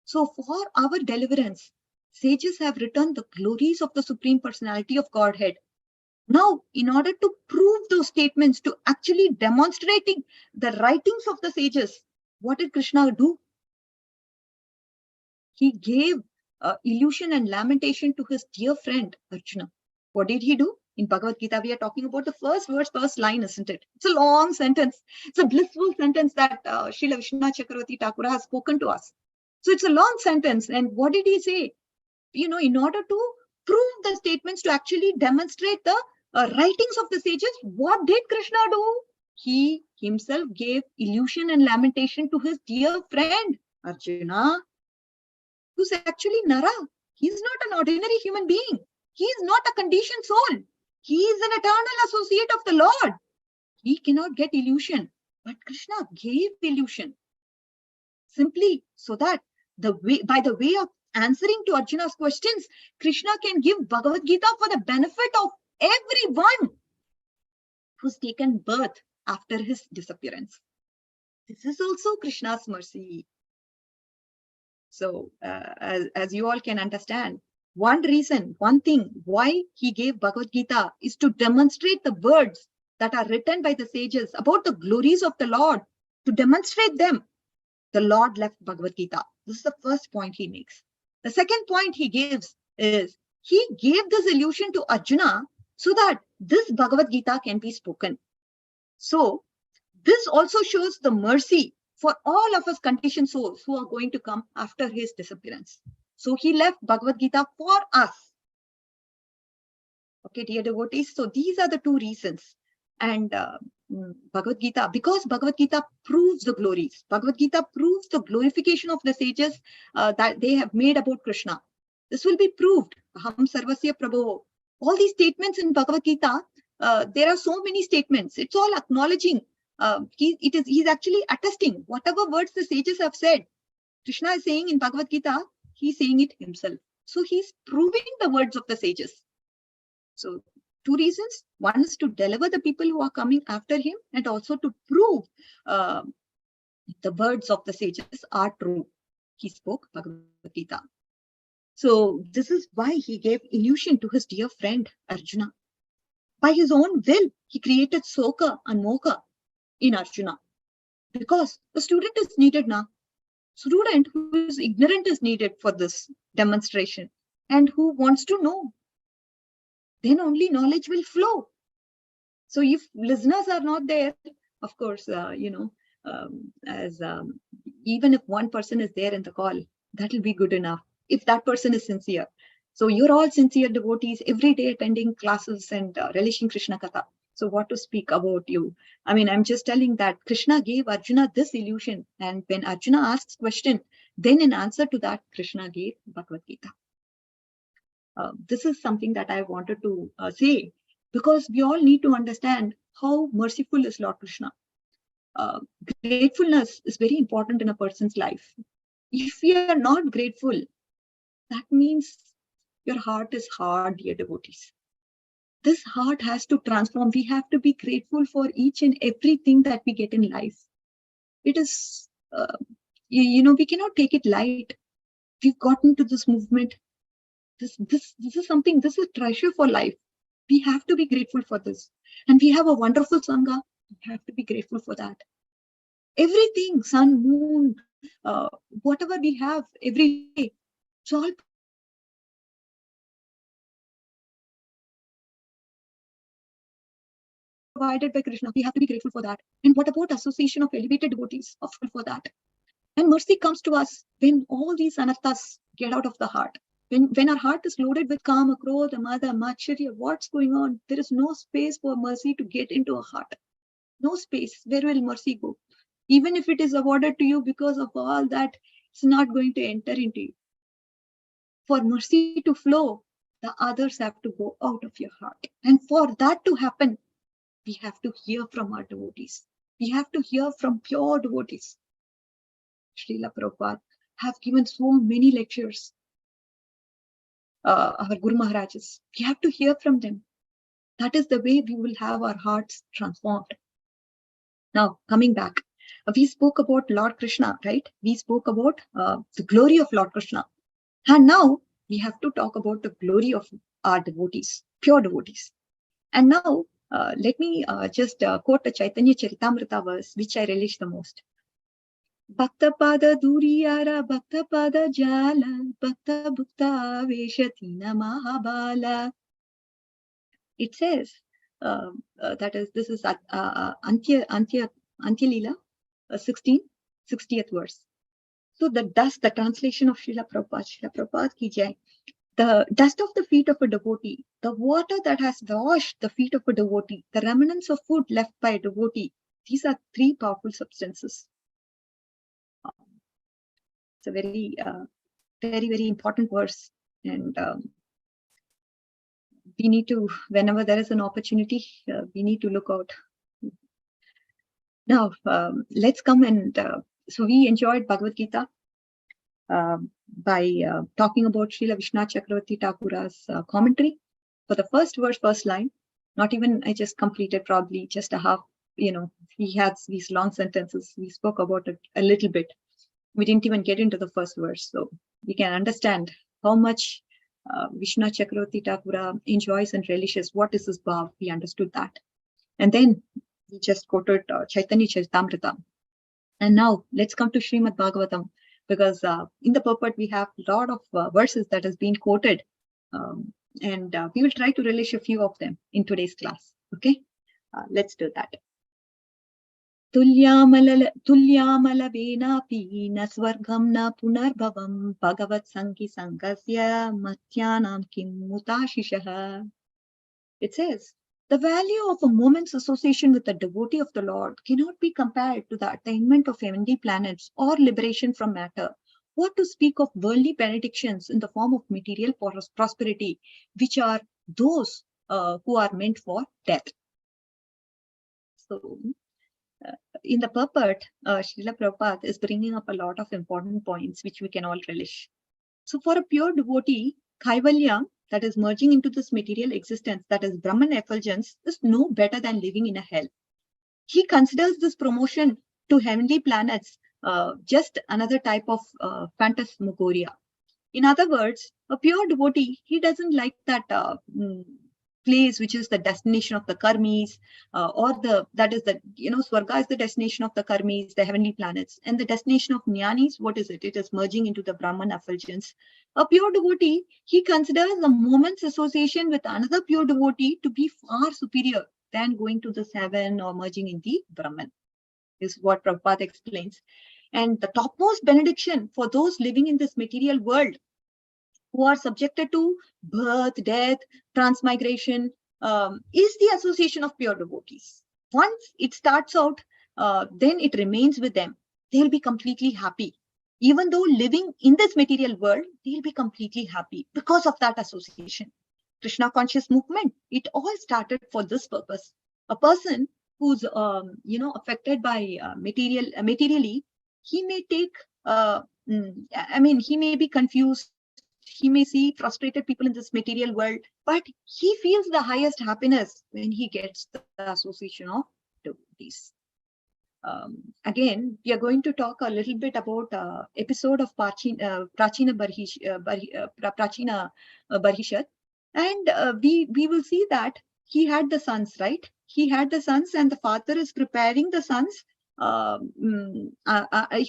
So for our deliverance, sages have written the glories of the Supreme Personality of Godhead. Now, in order to prove those statements, to actually demonstrating the writings of the sages, what did Krishna do? He gave illusion and lamentation to his dear friend Arjuna. What did he do? In Bhagavad Gita, we are talking about the first verse, first line, isn't it? It's a long sentence. It's a blissful sentence that Srila Vishwanath Chakravarti Thakur has spoken to us. So it's a long sentence. And what did he say? In order to prove the statements, to actually demonstrate the writings of the sages, what did Krishna do? He himself gave illusion and lamentation to his dear friend Arjuna, who's actually Nara. He's not an ordinary human being. He is not a conditioned soul. He is an eternal associate of the Lord. He cannot get illusion. But Krishna gave illusion simply so that by the way of answering to Arjuna's questions, Krishna can give Bhagavad Gita for the benefit of everyone who's taken birth after his disappearance. This is also Krishna's mercy. So, as you all can understand, one reason, one thing why he gave Bhagavad Gita is to demonstrate the words that are written by the sages about the glories of the Lord. To demonstrate them, the Lord left Bhagavad Gita. This is the first point he makes. The second point he gives is he gave this illusion to Arjuna so that this Bhagavad Gita can be spoken. So this also shows the mercy for all of us conditioned souls who are going to come after his disappearance. So he left Bhagavad Gita for us. Okay, dear devotees. So these are the two reasons. And Bhagavad Gita, because Bhagavad Gita proves the glories. Bhagavad Gita proves the glorification of the sages that they have made about Krishna. This will be proved. Aham sarvasya prabho. All these statements in Bhagavad Gita, there are so many statements. It's all acknowledging. He's actually attesting whatever words the sages have said. Krishna is saying in Bhagavad Gita, he's saying it himself. So he's proving the words of the sages. So two reasons. One is to deliver the people who are coming after him, and also to prove the words of the sages are true. He spoke Bhagavad Gita. So this is why he gave illusion to his dear friend Arjuna. By his own will, he created Soka and Moka in Arjuna. Because the student is needed now. Student who is ignorant is needed for this demonstration, and who wants to know. Then only knowledge will flow. So if listeners are not there, of course, even if one person is there in the call, that will be good enough. If that person is sincere. So you're all sincere devotees, every day attending classes and relishing Krishna Katha. So what to speak about you? I mean, I'm just telling that Krishna gave Arjuna this illusion. And when Arjuna asks question, then in answer to that, Krishna gave Bhagavad Gita. This is something that I wanted to say, because we all need to understand how merciful is Lord Krishna. Gratefulness is very important in a person's life. If we are not grateful, that means your heart is hard, dear devotees. This heart has to transform. We have to be grateful for each and everything that we get in life. It is, we cannot take it light. We've gotten to this movement. This is something, this is treasure for life. We have to be grateful for this. And we have a wonderful Sangha. We have to be grateful for that. Everything, sun, moon, whatever we have every day, it's all provided by Krishna. We have to be grateful for that. And what about association of elevated devotees? Of course, for that. And mercy comes to us when all these anarthas get out of the heart. When our heart is loaded with kama, krodha, mada, machirya, what's going on? There is no space for mercy to get into a heart. No space. Where will mercy go? Even if it is awarded to you because of all that, it's not going to enter into you. For mercy to flow, the others have to go out of your heart. And for that to happen, we have to hear from our devotees. We have to hear from pure devotees. Srila Prabhupada have given so many lectures. Our Guru Maharajas, we have to hear from them. That is the way we will have our hearts transformed. Now, coming back, we spoke about Lord Krishna, right? We spoke about the glory of Lord Krishna. And now we have to talk about the glory of our devotees, pure devotees. And now, let me just quote the Caitanya Charitamrita verse, which I relish the most. Bhakta pada duriyara, bhakta pada jala, bhakta bhukta veshatina mahabala. It says, this is Antya Lila, 60th verse. So the dust, the translation of Srila Prabhupada ki jai. The dust of the feet of a devotee, the water that has washed the feet of a devotee, the remnants of food left by a devotee, these are three powerful substances. It's a very, very important verse. And we need to, whenever there is an opportunity, we need to look out. Now, let's come and, so we enjoyed Bhagavad Gita. by talking about Srila Vishwanath Chakravarti Thakura's commentary. For the first verse, first line, not even I just completed probably just a half, he had these long sentences. We spoke about it a little bit. We didn't even get into the first verse. So we can understand how much Vishwanath Chakravarti Thakura enjoys and relishes. What is his bhav? We understood that. And then we just quoted Chaitanya Charitamrita. And now let's come to Srimad Bhagavatam, because in the purport we have a lot of verses that has been quoted. And we will try to relish a few of them in today's class. Okay, let's do that. Tulyamala venapi na swargam na punarbhavam bhagavat sangi sangasya matyanam kim mutashishaha. It says, the value of a moment's association with the devotee of the Lord cannot be compared to the attainment of heavenly planets or liberation from matter. What to speak of worldly benedictions in the form of material prosperity, which are those who are meant for death. So, in the purport, Srila Prabhupada is bringing up a lot of important points which we can all relish. So, for a pure devotee, Kaivalya, that is merging into this material existence, that is Brahman effulgence, is no better than living in a hell. He considers this promotion to heavenly planets just another type of phantasmagoria. In other words, a pure devotee, he doesn't like that place which is the destination of the karmis, Swarga is the destination of the karmis, the heavenly planets, and the destination of jnanis, what is it? It is merging into the Brahman effulgence. A pure devotee, he considers a moment's association with another pure devotee to be far superior than going to this heaven or merging in the Brahman, is what Prabhupada explains. And the topmost benediction for those living in this material world who are subjected to birth, death, transmigration, is the association of pure devotees. Once it starts out, then it remains with them. They'll be completely happy. Even though living in this material world, they'll be completely happy because of that association. Krishna conscious movement, it all started for this purpose. A person who's affected by materially, he may take he may be confused, he may see frustrated people in this material world, but he feels the highest happiness when he gets the association of devotees. Again, we are going to talk a little bit about episode of Prachina Barhishat, and we will see that he had the sons, right? He had the sons, and the father is preparing the sons.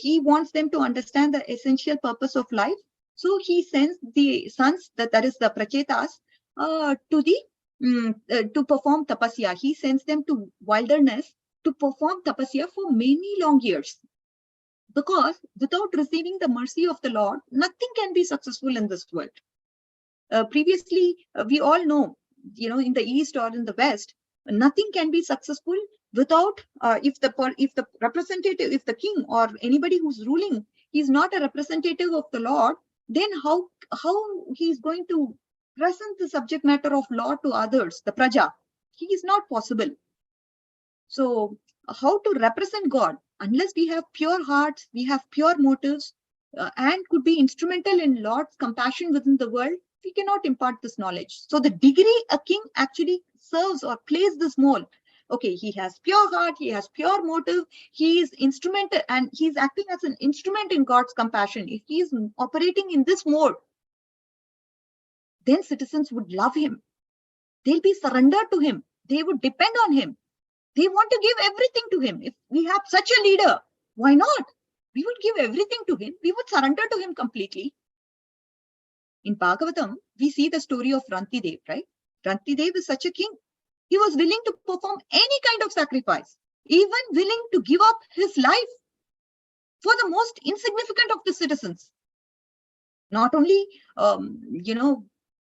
He wants them to understand the essential purpose of life. So he sends the sons, that is the prachetas, to perform tapasya. He sends them to wilderness to perform tapasya for many long years. Because without receiving the mercy of the Lord, nothing can be successful in this world. Previously, we all know, in the East or in the West, nothing can be successful without, if the representative, if the king or anybody who's ruling, he's not a representative of the Lord, then how he is going to present the subject matter of law to others, the praja? He is not possible. So how to represent God? Unless we have pure hearts, we have pure motives, and could be instrumental in Lord's compassion within the world, we cannot impart this knowledge. So the degree a king actually serves or plays this role. Okay, he has pure heart, he has pure motive, he is instrumental, and he's acting as an instrument in God's compassion. If he is operating in this mode, then citizens would love him. They'll be surrendered to him. They would depend on him. They want to give everything to him. If we have such a leader, why not? We would give everything to him. We would surrender to him completely. In Bhagavatam, we see the story of Rantidev, right? Rantidev is such a king. He was willing to perform any kind of sacrifice, even willing to give up his life for the most insignificant of the citizens. Not only,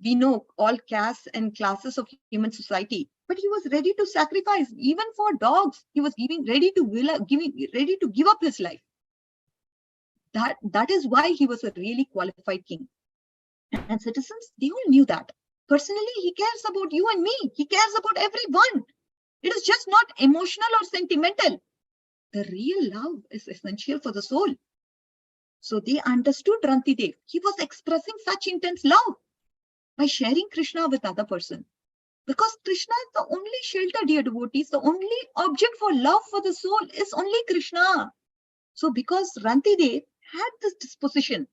we know all castes and classes of human society, but he was ready to sacrifice even for dogs. He was ready to give up his life. That is why he was a really qualified king. And citizens, they all knew that. Personally, he cares about you and me. He cares about everyone. It is just not emotional or sentimental. The real love is essential for the soul. So they understood Rantidev. He was expressing such intense love by sharing Krishna with other person. Because Krishna is the only shelter, dear devotees. The only object for love for the soul is only Krishna. So because Rantidev had this disposition,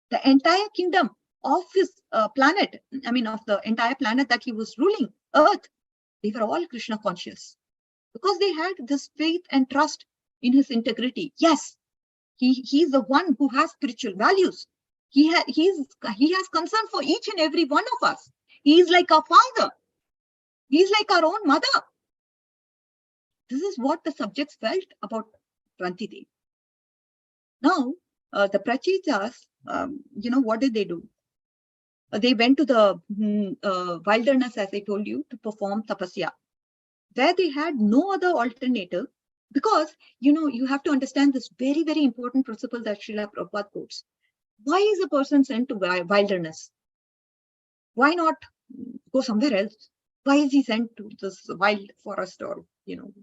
the entire kingdom of his planet, of the entire planet that he was ruling, Earth, they were all Krishna conscious. Because they had this faith and trust in his integrity. Yes, he's the one who has spiritual values. He has concern for each and every one of us. He is like our father. He is like our own mother. This is what the subjects felt about Rantidev. Now, the Prachetas, what did they do? They went to the wilderness, as I told you, to perform tapasya, where they had no other alternative. Because, you have to understand this very, very important principle that Srila Prabhupada quotes. Why is a person sent to wilderness? Why not go somewhere else? Why is he sent to this wild forest, or,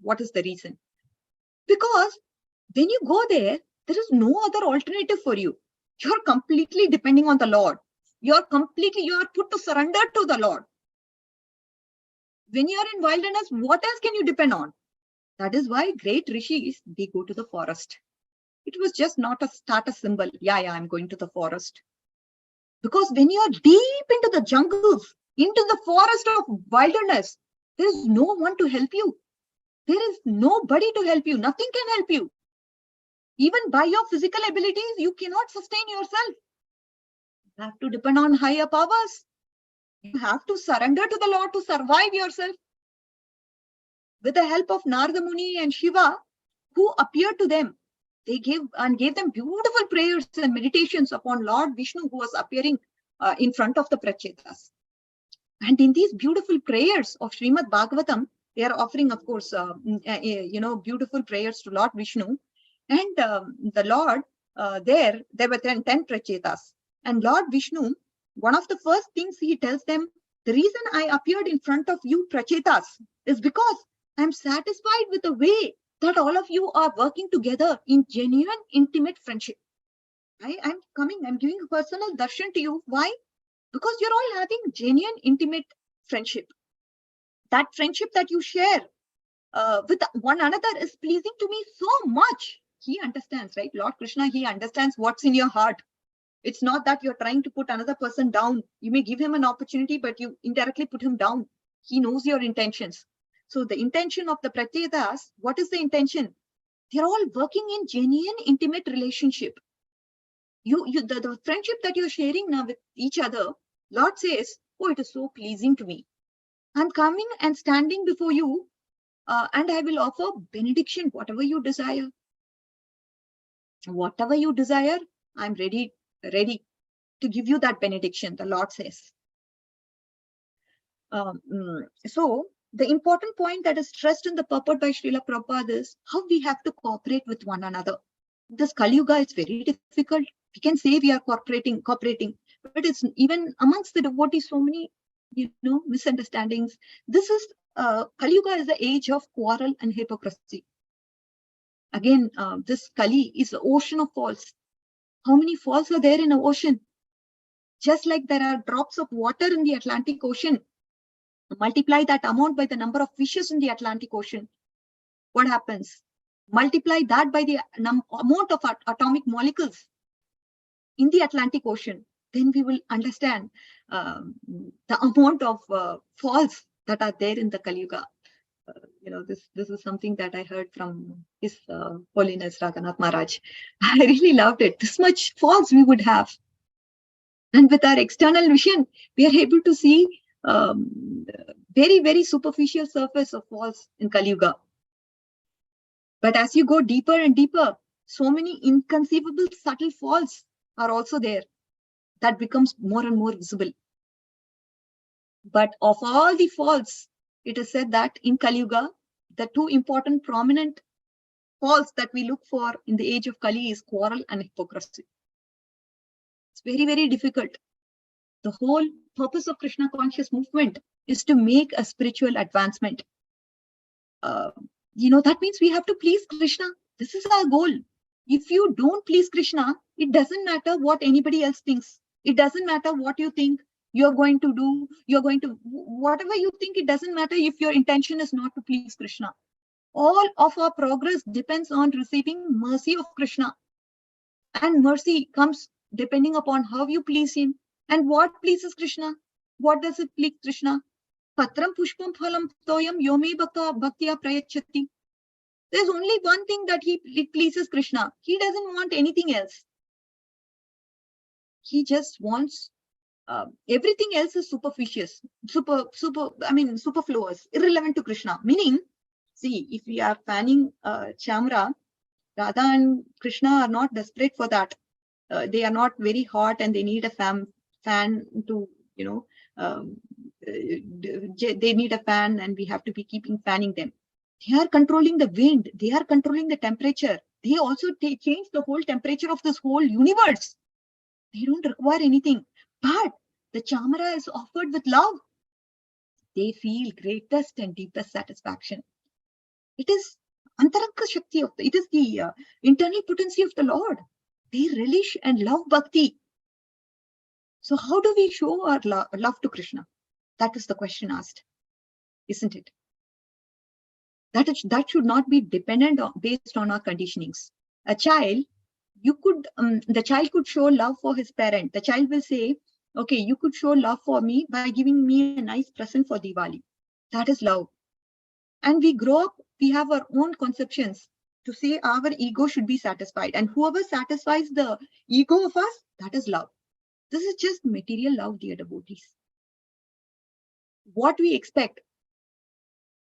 what is the reason? Because when you go there, there is no other alternative for you. You're completely depending on the Lord. You are put to surrender to the Lord. When you are in wilderness, what else can you depend on? That is why great rishis, they go to the forest. It was just not a status symbol. Yeah, I'm going to the forest. Because when you are deep into the jungles, into the forest of wilderness, there is no one to help you. There is nobody to help you. Nothing can help you. Even by your physical abilities, you cannot sustain yourself. You have to depend on higher powers. You have to surrender to the Lord to survive yourself. With the help of Narada Muni and Shiva, who appeared to them, they gave them beautiful prayers and meditations upon Lord Vishnu, who was appearing in front of the Prachetas. And in these beautiful prayers of Srimad Bhagavatam, they are offering, of course, beautiful prayers to Lord Vishnu. And the Lord, there were 10 Prachetas. And Lord Vishnu, one of the first things he tells them, the reason I appeared in front of you Prachetas is because I'm satisfied with the way that all of you are working together in genuine, intimate friendship. I'm giving a personal darshan to you. Why? Because you're all having genuine, intimate friendship. That friendship that you share with one another is pleasing to me so much. He understands, right? Lord Krishna, he understands what's in your heart. It's not that you're trying to put another person down. You may give him an opportunity, but you indirectly put him down. He knows your intentions. So the intention of the Prachetas, what is the intention? They're all working in genuine, intimate relationship. The friendship that you're sharing now with each other, Lord says, oh, it is so pleasing to me. I'm coming and standing before you, and I will offer benediction, whatever you desire. Whatever you desire, I'm ready to give you that benediction, the Lord says. So the important point that is stressed in the purport by Srila Prabhupada is how we have to cooperate with one another. This Kali Yuga is very difficult. We can say we are cooperating, but it's even amongst the devotees, so many, misunderstandings. This is Kali Yuga is the age of quarrel and hypocrisy. Again, this Kali is the ocean of faults. How many faults are there in an ocean? Just like there are drops of water in the Atlantic Ocean, multiply that amount by the number of fishes in the Atlantic Ocean. What happens? Multiply that by the amount of atomic molecules in the Atlantic Ocean. Then we will understand the amount of faults that are there in the Kali Yuga. This is something that I heard from His Holiness Raghunath Maharaj. I really loved it. This much faults we would have. And with our external vision, we are able to see very, very superficial surface of faults in Kali Yuga. But as you go deeper and deeper, so many inconceivable subtle faults are also there. That becomes more and more visible. But of all the faults, it is said that in Kali Yuga, the two important prominent faults that we look for in the age of Kali is quarrel and hypocrisy. It's very, very difficult. The whole purpose of Krishna conscious movement is to make a spiritual advancement. That means we have to please Krishna. This is our goal. If you don't please Krishna, it doesn't matter what anybody else thinks. It doesn't matter what you think you're going to do. Whatever you think, it doesn't matter if your intention is not to please Krishna. All of our progress depends on receiving mercy of Krishna. And mercy comes depending upon how you please him. And what pleases Krishna? What does it please Krishna? Patram pushpam phalam toyam yomi bhaktya prayachati. There's only one thing that it pleases Krishna. He doesn't want anything else. He just wants everything else is superfluous, superfluous, irrelevant to Krishna. Meaning, see, if we are fanning chamra, Radha and Krishna are not desperate for that. They are not very hot and they need a fan to, they need a fan and we have to be keeping fanning them. They are controlling the wind. They are controlling the temperature. They also change the whole temperature of this whole universe. They don't require anything. But the chamara is offered with love. They feel greatest and deepest satisfaction. It is Antaranga Shakti it is the internal potency of the Lord. They relish and love bhakti. So how do we show our love to Krishna? That is the question asked, isn't it? That should not be dependent based on our conditionings. A child, the child could show love for his parent. The child will say, okay, you could show love for me by giving me a nice present for Diwali. That is love. And we grow up, we have our own conceptions to say our ego should be satisfied. And whoever satisfies the ego of us, that is love. This is just material love, dear devotees. What we expect,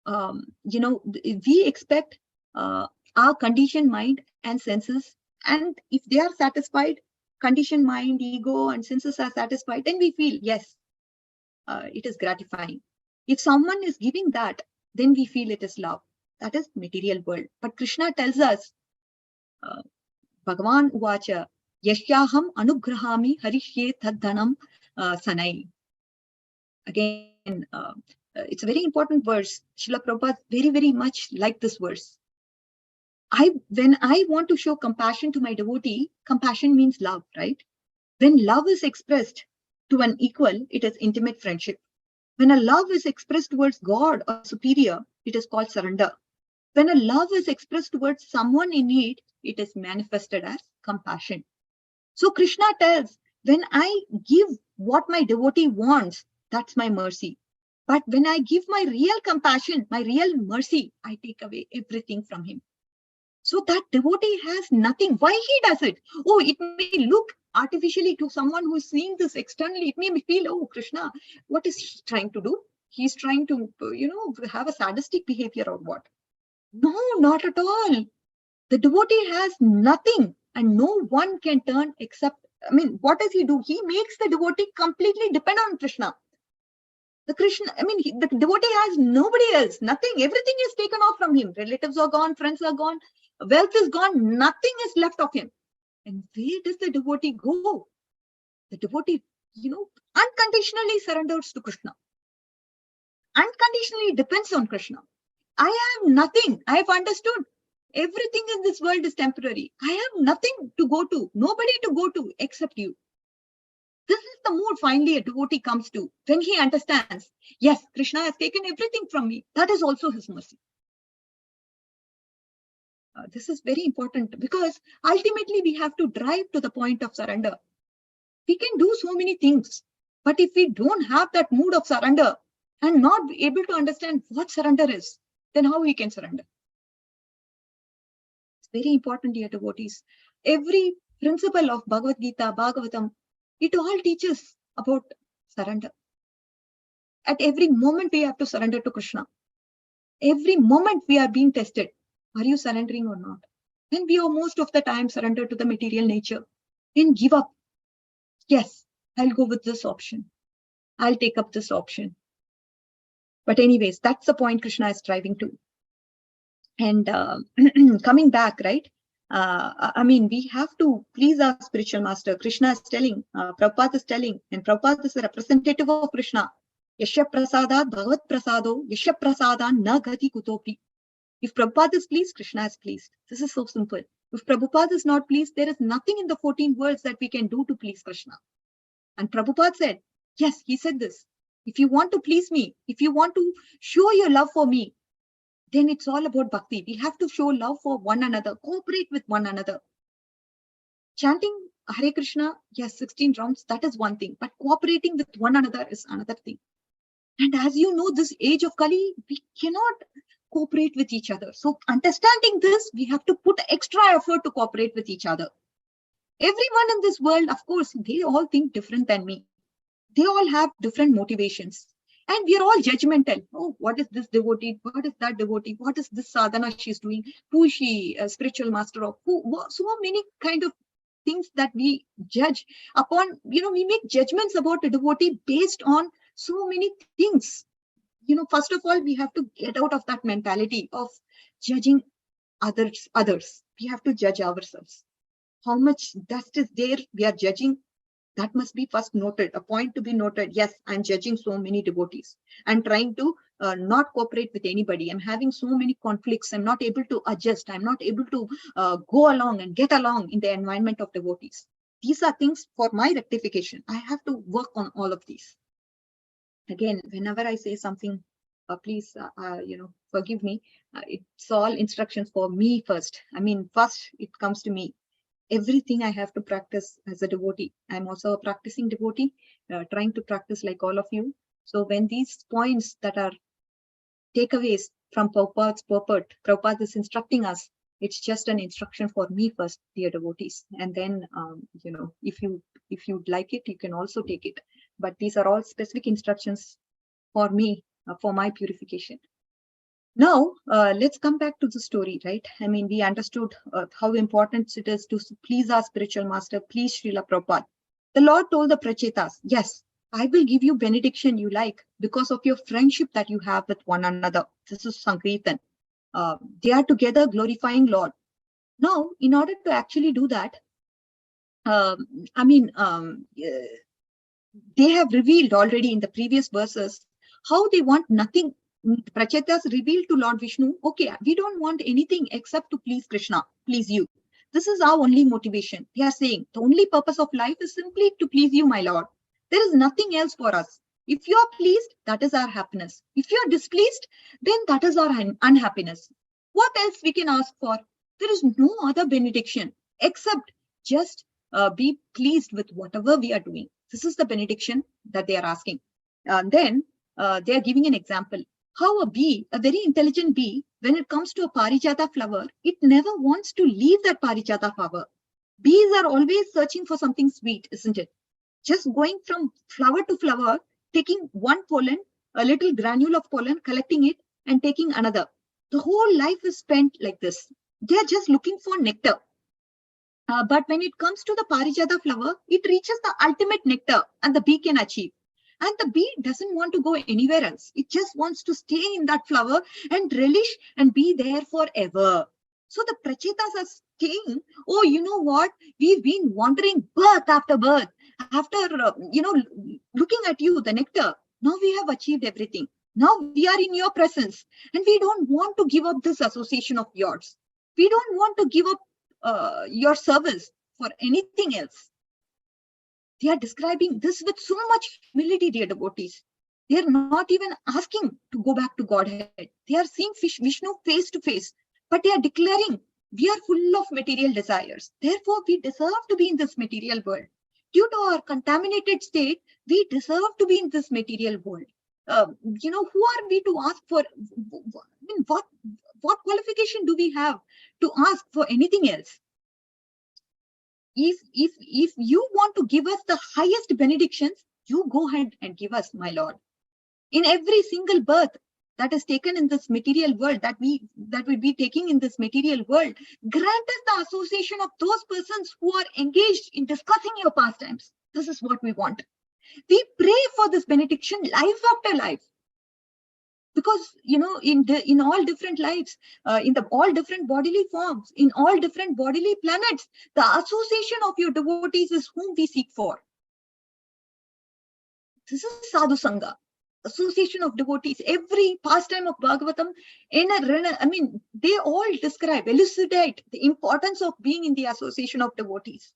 we expect our conditioned mind and senses, and if they are satisfied, conditioned mind, ego, and senses are satisfied, then we feel, yes, it is gratifying. If someone is giving that, then we feel it is love. That is material world. But Krishna tells us, Bhagavan Uvacha, Yashyaham anugrahami harishye tadhanam sanai. Again, it's a very important verse. Srila Prabhupada very, very much like this verse. When I want to show compassion to my devotee, compassion means love, right? When love is expressed to an equal, it is intimate friendship. When a love is expressed towards God or superior, it is called surrender. When a love is expressed towards someone in need, it is manifested as compassion. So Krishna tells, when I give what my devotee wants, that's my mercy. But when I give my real compassion, my real mercy, I take away everything from him. So that devotee has nothing. Why he does it? Oh, it may look artificially to someone who is seeing this externally. It may feel, oh, Krishna, what is he trying to do? He's trying to, have a sadistic behavior or what? No, not at all. The devotee has nothing and no one can turn except, what does he do? He makes the devotee completely depend on Krishna. The devotee has nobody else, nothing. Everything is taken off from him. Relatives are gone, friends are gone, wealth is gone, nothing is left of him. And where does the devotee go? The devotee, unconditionally surrenders to Krishna. Unconditionally depends on Krishna. I have nothing. I have understood. Everything in this world is temporary. I have nothing to go to, nobody to go to except you. This is the mood finally a devotee comes to when he understands, yes, Krishna has taken everything from me. That is also his mercy. This is very important because ultimately we have to drive to the point of surrender. We can do so many things, but if we don't have that mood of surrender and not be able to understand what surrender is, then how we can surrender? It's very important, dear devotees. Every principle of Bhagavad Gita, Bhagavatam, it all teaches about surrender. At every moment we have to surrender to Krishna. Every moment we are being tested. Are you surrendering or not? Then we are most of the time surrender to the material nature and give up. Yes, I'll go with this option. I'll take up this option. But anyways, that's the point Krishna is striving to. And coming back, right? We have to please our spiritual master. Krishna is telling, Prabhupada is telling, and Prabhupada is a representative of Krishna. Yasya prasadat bhagavat prasado, yasya prasadan na gati kutopi. If Prabhupada is pleased, Krishna is pleased. This is so simple. If Prabhupada is not pleased, there is nothing in the 14 worlds that we can do to please Krishna. And Prabhupada said, yes, he said this. If you want to please me, if you want to show your love for me, then it's all about bhakti. We have to show love for one another, cooperate with one another. Chanting Hare Krishna, yes, 16 rounds, that is one thing. But cooperating with one another is another thing. And as you know, this age of Kali, we cannot cooperate with each other. So understanding this, we have to put extra effort to cooperate with each other. Everyone in this world, of course, they all think different than me. They all have different motivations. And we are all judgmental. Oh, what is this devotee? What is that devotee? What is this sadhana she's doing? Who is she, a spiritual master of? So many kind of things that we judge upon. We make judgments about a devotee based on so many things. First of all, we have to get out of that mentality of judging others. We have to judge ourselves. How much dust is there? We are judging. That must be first noted, a point to be noted. Yes, I'm judging so many devotees. I'm trying to not cooperate with anybody. I'm having so many conflicts. I'm not able to adjust. I'm not able to go along and get along in the environment of devotees. These are things for my rectification. I have to work on all of these. Again, whenever I say something, please, forgive me. It's all instructions for me first. First it comes to me. Everything I have to practice as a devotee. I'm also a practicing devotee, trying to practice like all of you. So when these points that are takeaways from Prabhupada's purport, Prabhupada is instructing us, it's just an instruction for me first, dear devotees. And then, if you'd like it, you can also take it. But these are all specific instructions for me, for my purification. Now, let's come back to the story, right? We understood how important it is to please our spiritual master, please Srila Prabhupada. The Lord told the Prachetas, yes, I will give you benediction you like because of your friendship that you have with one another. This is Sankirtan. They are together glorifying Lord. Now, in order to actually do that, they have revealed already in the previous verses how they want nothing. Prachetas revealed to Lord Vishnu, okay, we don't want anything except to please Krishna, please you. This is our only motivation. They are saying the only purpose of life is simply to please you, my Lord. There is nothing else for us. If you are pleased, that is our happiness. If you are displeased, then that is our unhappiness. What else we can ask for? There is no other benediction except just be pleased with whatever we are doing. This is the benediction that they are asking. Then they are giving an example. How a bee, a very intelligent bee, when it comes to a parijata flower, it never wants to leave that parijata flower. Bees are always searching for something sweet, isn't it? Just going from flower to flower, taking one pollen, a little granule of pollen, collecting it and taking another. The whole life is spent like this. They are just looking for nectar. But when it comes to the parijata flower, it reaches the ultimate nectar and the bee can achieve. And the bee doesn't want to go anywhere else. It just wants to stay in that flower and relish and be there forever. So the Prachetas are saying, oh, you know what? We've been wandering birth after birth, after, looking at you, the nectar. Now we have achieved everything. Now we are in your presence and we don't want to give up this association of yours. We don't want to give up your service for anything else. They are describing this with so much humility, dear devotees. They are not even asking to go back to Godhead. They are seeing Vishnu face to face, but they are declaring, we are full of material desires. Therefore, we deserve to be in this material world. Due to our contaminated state, we deserve to be in this material world. Who are we to ask for? What qualification do we have to ask for anything else? If you want to give us the highest benedictions, you go ahead and give us, my Lord. In every single birth that is taken in this material world, that will be taking in this material world, grant us the association of those persons who are engaged in discussing your pastimes. This is what we want. We pray for this benediction life after life. Because, in all different lives, in all different bodily forms, in all different bodily planets, the association of your devotees is whom we seek for. This is sadhu sangha. association of devotees, every pastime of Bhagavatam, they all describe, elucidate the importance of being in the association of devotees.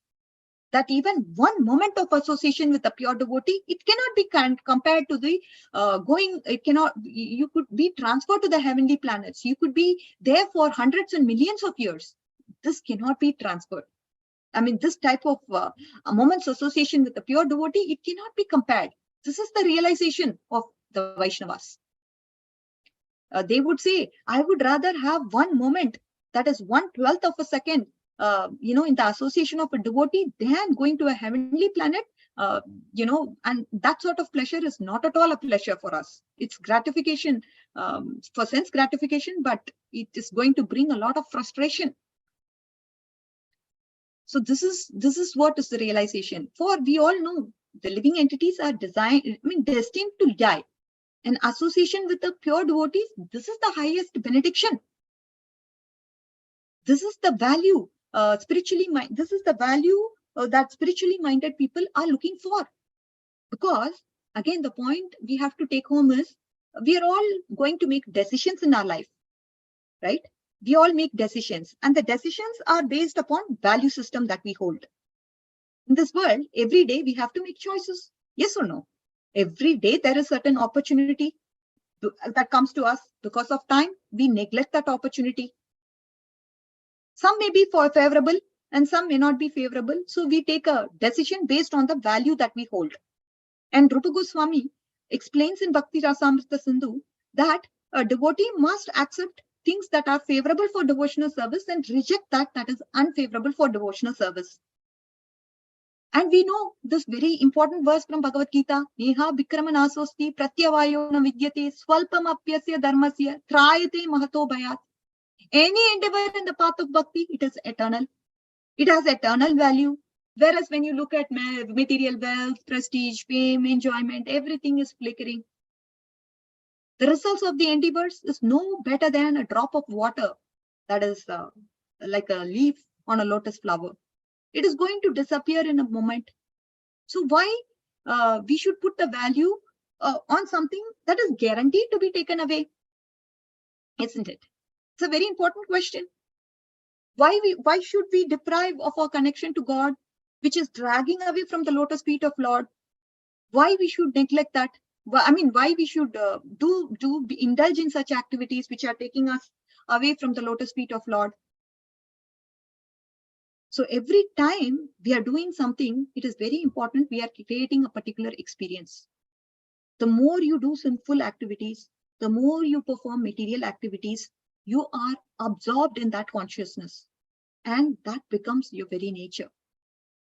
That even one moment of association with a pure devotee, it cannot be compared to the you could be transferred to the heavenly planets. You could be there for hundreds and millions of years. This cannot be transferred. This type of a moment's association with a pure devotee, it cannot be compared. This is the realization of the Vaishnavas. They would say, I would rather have one moment, that is 1/12 of a second, in the association of a devotee, than going to a heavenly planet. And that sort of pleasure is not at all a pleasure for us. It's gratification, for sense gratification, but it is going to bring a lot of frustration. So this is what is the realization. For we all know the living entities are destined to die. An association with the pure devotees, this is the highest benediction. This is the value this is the value that spiritually minded people are looking for. Because again, the point we have to take home is, we are all going to make decisions in our life, right? We all make decisions, and the decisions are based upon value system that we hold. In this world, every day we have to make choices. Yes or no? Every day there is certain opportunity that comes to us. Because of time, we neglect that opportunity. Some may be favorable and some may not be favorable. So we take a decision based on the value that we hold. And Rupa Goswami explains in Bhakti Rasamrita Sindhu that a devotee must accept things that are favorable for devotional service and reject that is unfavorable for devotional service. And we know this very important verse from Bhagavad Gita, Neha Bikramanasosti Pratyavayo na vidyate swalpam apyasya dharmasya trayate mahato bhayat. Any endeavor in the path of bhakti, it is eternal. It has eternal value. Whereas when you look at material wealth, prestige, fame, enjoyment, everything is flickering. The results of the endeavors is no better than a drop of water that is like a leaf on a lotus flower. It is going to disappear in a moment. So why we should put the value on something that is guaranteed to be taken away? Isn't it? It's a very important question. Why should we deprive of our connection to God, which is dragging away from the lotus feet of Lord? Why we should neglect that? Why we should indulge in such activities which are taking us away from the lotus feet of Lord? So every time we are doing something, it is very important we are creating a particular experience. The more you do sinful activities, the more you perform material activities, you are absorbed in that consciousness, and that becomes your very nature.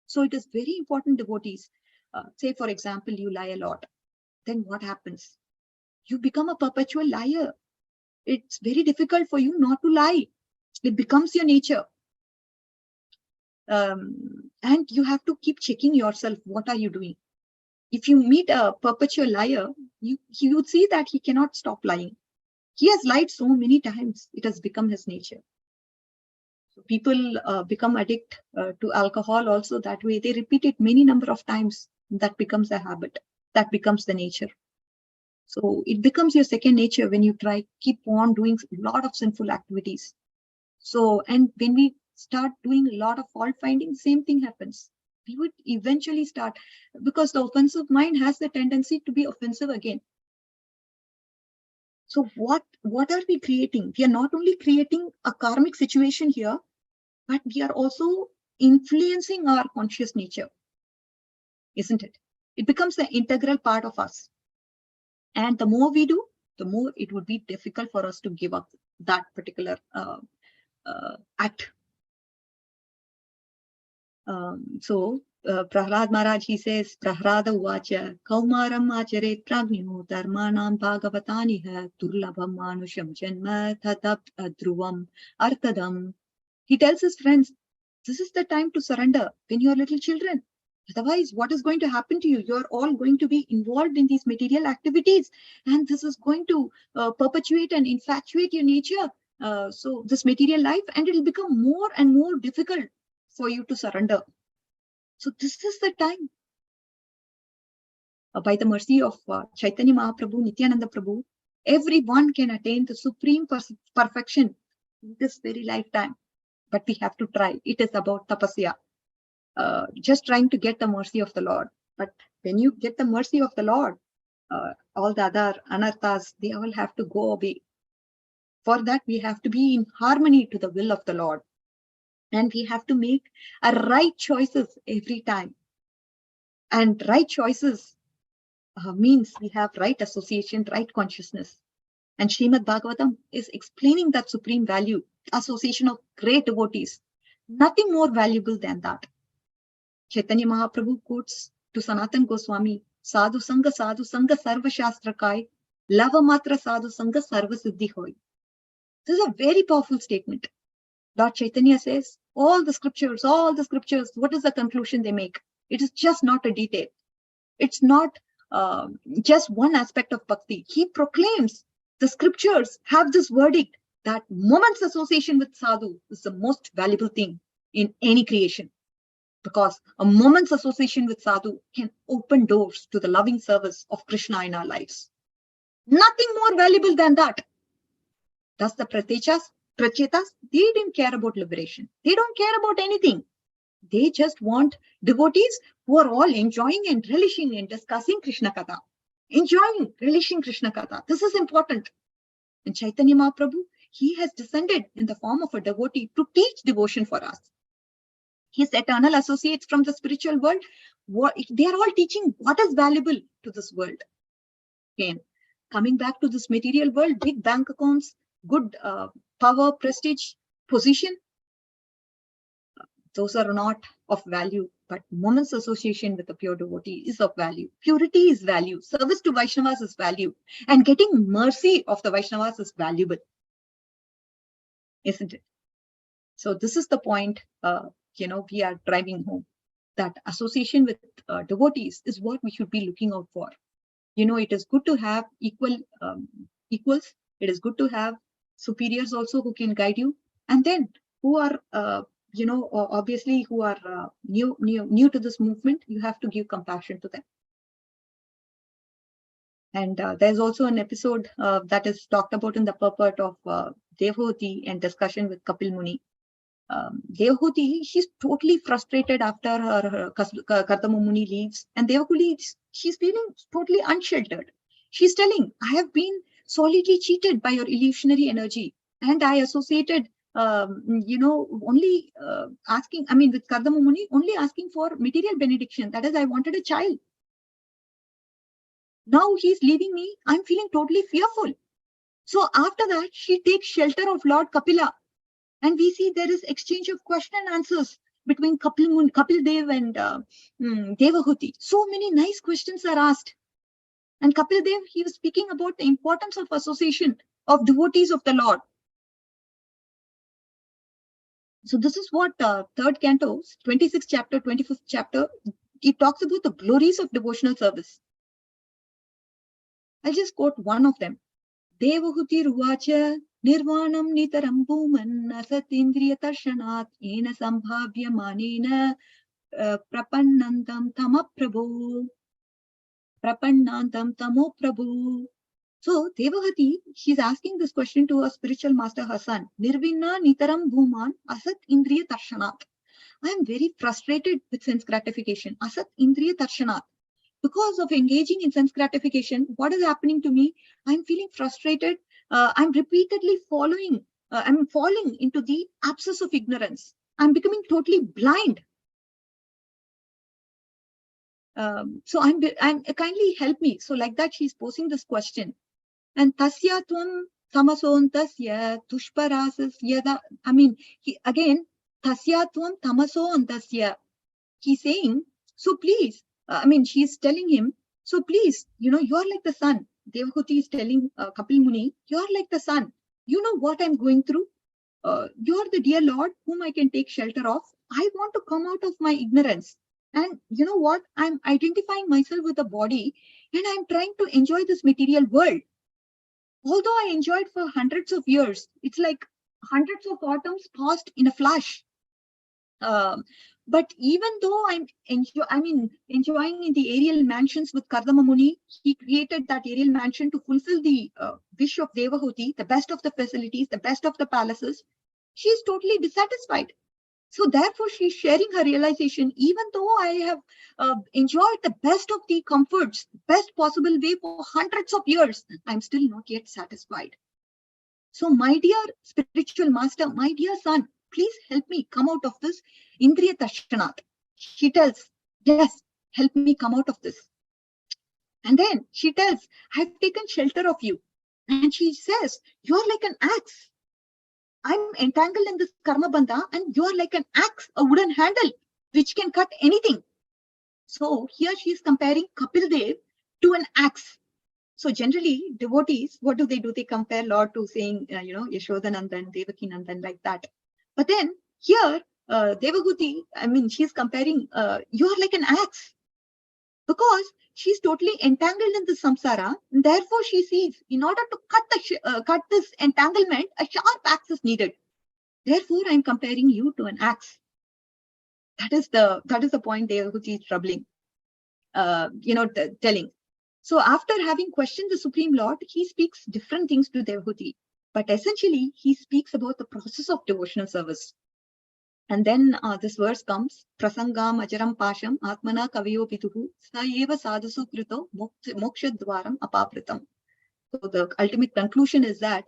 So it is very important, devotees. Say, for example, you lie a lot. Then what happens? You become a perpetual liar. It's very difficult for you not to lie. It becomes your nature. And you have to keep checking yourself. What are you doing? If you meet a perpetual liar, you would see that he cannot stop lying. He has lied so many times. It has become his nature. So people become addicted to alcohol also that way. They repeat it many number of times. That becomes a habit. That becomes the nature. So it becomes your second nature when you keep on doing a lot of sinful activities. So, and when we start doing a lot of fault finding, same thing happens. We would eventually start, because the offensive mind has the tendency to be offensive again. So what are we creating? We are not only creating a karmic situation here, but we are also influencing our conscious nature, isn't it? It becomes an integral part of us. And the more we do, the more it would be difficult for us to give up that particular act. So Prahlad Maharaj, he says, Prahlada Uvacha, Kaumaram Acharet Pragnu, Dharmanam Bhagavataniha, Durlabham Manusham Janma, Tatab Dhruvam, Artadam. He tells his friends, this is the time to surrender when you are little children. Otherwise, what is going to happen to you? You're all going to be involved in these material activities, and this is going to perpetuate and infatuate your nature. So this material life, and it will become more and more difficult for you to surrender. So this is the time. by the mercy of Chaitanya Mahaprabhu, Nityananda Prabhu, everyone can attain the supreme perfection in this very lifetime. But we have to try. It is about tapasya. Just trying to get the mercy of the Lord. But when you get the mercy of the Lord, all the other anarthas, they all have to go away. For that, we have to be in harmony to the will of the Lord. And we have to make a right choices every time. And right choices means we have right association, right consciousness. And Srimad Bhagavatam is explaining that supreme value, association of great devotees. Nothing more valuable than that. Chaitanya Mahaprabhu quotes to Sanatan Goswami, Sadhu Sangha Sarva Shastra Kai, Lava Matra Sadhu Sangha Sarva Siddhi Hoy. This is a very powerful statement. Lord Chaitanya says, all the scriptures, what is the conclusion they make? It is just not a detail. It's not just one aspect of bhakti. He proclaims the scriptures have this verdict that moment's association with sadhu is the most valuable thing in any creation. Because a moment's association with sadhu can open doors to the loving service of Krishna in our lives. Nothing more valuable than that. Thus the prachetas, they didn't care about liberation. They don't care about anything. They just want devotees who are all enjoying and relishing and discussing Krishna Katha. Enjoying, relishing Krishna Katha. This is important. And Chaitanya Mahaprabhu, he has descended in the form of a devotee to teach devotion for us. His eternal associates from the spiritual world, they are all teaching what is valuable to this world. Again, coming back to this material world, big bank accounts, good power, prestige, position, those are not of value, but moment's association with a pure devotee is of value. Purity is value. Service to Vaishnavas is value. And getting mercy of the Vaishnavas is valuable. Isn't it? So this is the point, we are driving home. That association with devotees is what we should be looking out for. It is good to have equals. It is good to have superiors also who can guide you. And then who are, obviously who are new to this movement, you have to give compassion to them. And there's also an episode that is talked about in the purport of Devhuti and discussion with Kapil Muni. Devhuti, she's totally frustrated after her Kartama Muni leaves. And Devhuti, she's feeling totally unsheltered. She's telling, I have been solidly cheated by your illusionary energy. And I associated only asking, with Kardama Muni, only asking for material benediction. That is, I wanted a child. Now he's leaving me. I'm feeling totally fearful. So after that, she takes shelter of Lord Kapila. And we see there is exchange of question and answers between Kapil Dev and Devahuti. So many nice questions are asked. And Kapil Dev, he was speaking about the importance of association of devotees of the Lord. So this is what third canto, 26th chapter, 25th chapter, it talks about the glories of devotional service. I'll just quote one of them. Devahuti Ruvacha Nirvanam Nitaram Bhuman Asatindriya Tarshanat Ena Sambhavya Manena Prapannantam Tamaprabhu. Prapannantam Tamo Prabhu. So Devahati, she's asking this question to her spiritual master, her son. Nirvinna Nitaram Bhuman Asat Indriya Tarshanat. I am very frustrated with sense gratification. Asat Indriya Tarshanat. Because of engaging in sense gratification, what is happening to me? I'm feeling frustrated. I'm repeatedly falling into the abscess of ignorance. I'm becoming totally blind. So I'm kindly help me. So like that, she's posing this question. And tasya tvam tamason tasya tushparasas yada. Again, tasya tvam tamason tasya. He's saying, so please, she's telling him, so please, you're like the sun. Devahuti is telling Kapil Muni, you're like the sun. You know what I'm going through. You're the dear Lord whom I can take shelter of. I want to come out of my ignorance. And you know what? I'm identifying myself with the body and I'm trying to enjoy this material world. Although I enjoyed for hundreds of years, it's like hundreds of autumns passed in a flash. But even though I'm enjoying in the aerial mansions with Kardama Muni, he created that aerial mansion to fulfill the wish of Devahuti, the best of the facilities, the best of the palaces. She is totally dissatisfied. So therefore, she's sharing her realization, even though I have enjoyed the best of the comforts, best possible way for hundreds of years, I'm still not yet satisfied. So my dear spiritual master, my dear son, please help me come out of this Indriya Darshanat. She tells, yes, help me come out of this. And then she tells, I've taken shelter of you. And she says, you're like an axe. I'm entangled in this karma bandha and you're like an axe, a wooden handle, which can cut anything. So here she is comparing Kapil Dev to an axe. So generally, devotees, what do? They compare Lord to saying, Yashodanandan, Devakinandan, like that. But then here, Devahuti, she's comparing, you're like an axe. Because she's totally entangled in the samsara. And therefore, she sees, in order to cut this entanglement, a sharp axe is needed. Therefore, I'm comparing you to an axe. That is the point Devahuti is troubling, telling. So after having questioned the Supreme Lord, he speaks different things to Devahuti. But essentially, he speaks about the process of devotional service. And then this verse comes, Prasangam ajaram pasham atmana kaviyo pituhu sa eva sadhasu krito moksha dwaram apapritam. So the ultimate conclusion is that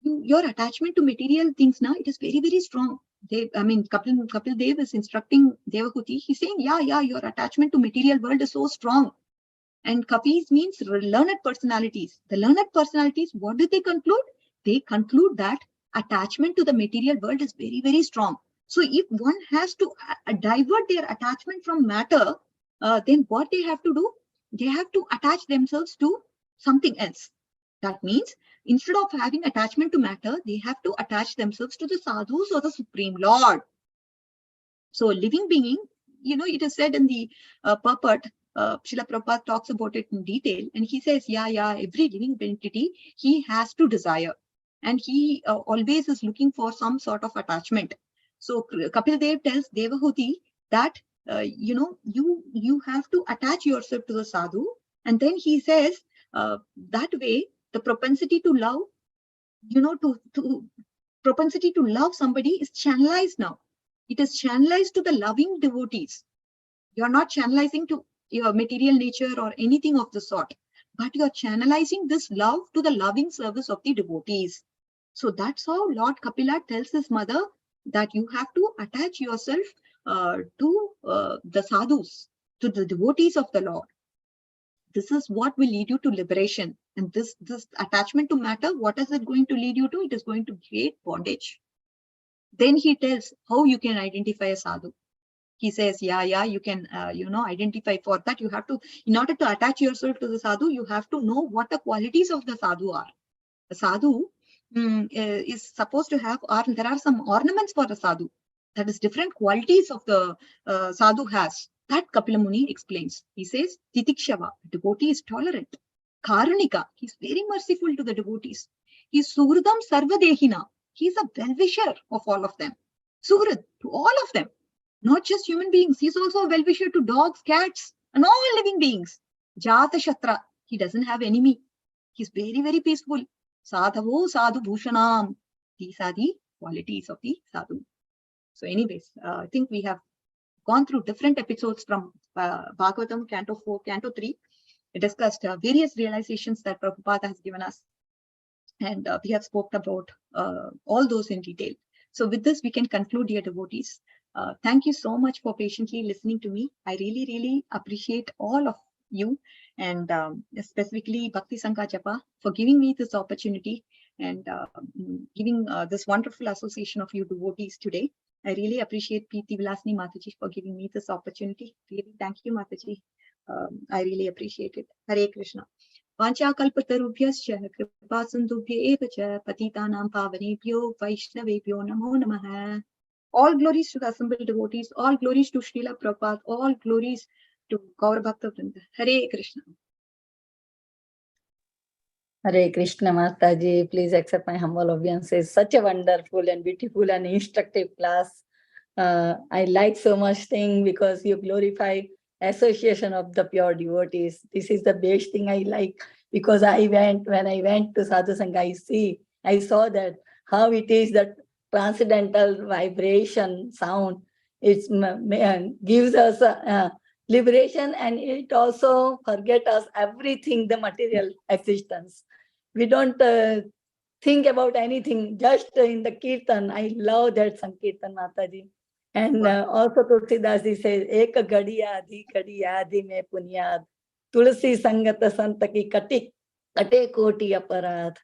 your attachment to material things now, it is very, very strong. Kapil Dev is instructing Devahuti. He's saying, yeah, your attachment to material world is so strong. And Kapis means learned personalities. The learned personalities, what did they conclude? They conclude that attachment to the material world is very, very strong. So if one has to divert their attachment from matter, then what they have to do? They have to attach themselves to something else. That means instead of having attachment to matter, they have to attach themselves to the sadhus or the Supreme Lord. So living being, it is said in the purport, Srila Prabhupada talks about it in detail, and he says, every living entity, he has to desire, and he always is looking for some sort of attachment. So Kapil Dev tells Devahuti that, you have to attach yourself to the sadhu, and then he says, that way, the propensity to love, propensity to love somebody is channelized now. It is channelized to the loving devotees. You are not channelizing to your material nature or anything of the sort, but you are channelizing this love to the loving service of the devotees. So that's how Lord Kapila tells his mother that you have to attach yourself to the sadhus, to the devotees of the Lord. This is what will lead you to liberation. And this attachment to matter, what is it going to lead you to? It is going to create bondage. Then he tells how you can identify a sadhu. He says, you can, identify. For that, you have to, in order to attach yourself to the sadhu, you have to know what the qualities of the sadhu are. The sadhu is supposed to have, there are some ornaments for the sadhu. That is different qualities of the sadhu has. That Kapila Muni explains. He says, Titikshava, devotee is tolerant. Karunika, he's very merciful to the devotees. He's Suhridam Sarvadehina. He's a well-wisher of all of them. Suhrid, to all of them. Not just human beings. He's also a well-wisher to dogs, cats, and all living beings. Jata Shatra, he doesn't have enemy. He's very, very peaceful. Sadhavo Sadhu Bhushanam. These are the qualities of the sadhu. So anyways, I think we have gone through different episodes from Bhagavatam, Canto 4, Canto 3. We discussed various realizations that Prabhupada has given us. And we have spoken about all those in detail. So with this, we can conclude, dear devotees. Thank you so much for patiently listening to me. I really, really appreciate all of you, and specifically Bhakti Sangha Japa for giving me this opportunity and giving this wonderful association of you devotees today. I really appreciate Preeti Vilasini Mataji for giving me this opportunity. Really, thank you, Mataji. I really appreciate it. Hare Krishna. Vanchakalpatarubhyascha kripa sindhubhya eva cha patitanam pavanebhyo vaishnavebhyo namo namaha. All glories to the assembled devotees, all glories to Srila Prabhupada, all glories to Gaur Bhakta Vrinda. Hare Krishna. Hare Krishna Mataji, please accept my humble obeisances. Such a wonderful and beautiful and instructive class. I like so much thing because you glorify association of the pure devotees. This is the best thing I like, because when I went to Sadhu Sangha, I saw that how it is that transcendental vibration sound. It gives us liberation, and it also forget us everything, the material existence. We don't think about anything, just in the kirtan. I love that Sankirtan, Mataji. And also Tulsidas ji says, Ek gadi adi me punyad, Tulsi sangata santaki kate koti aparad.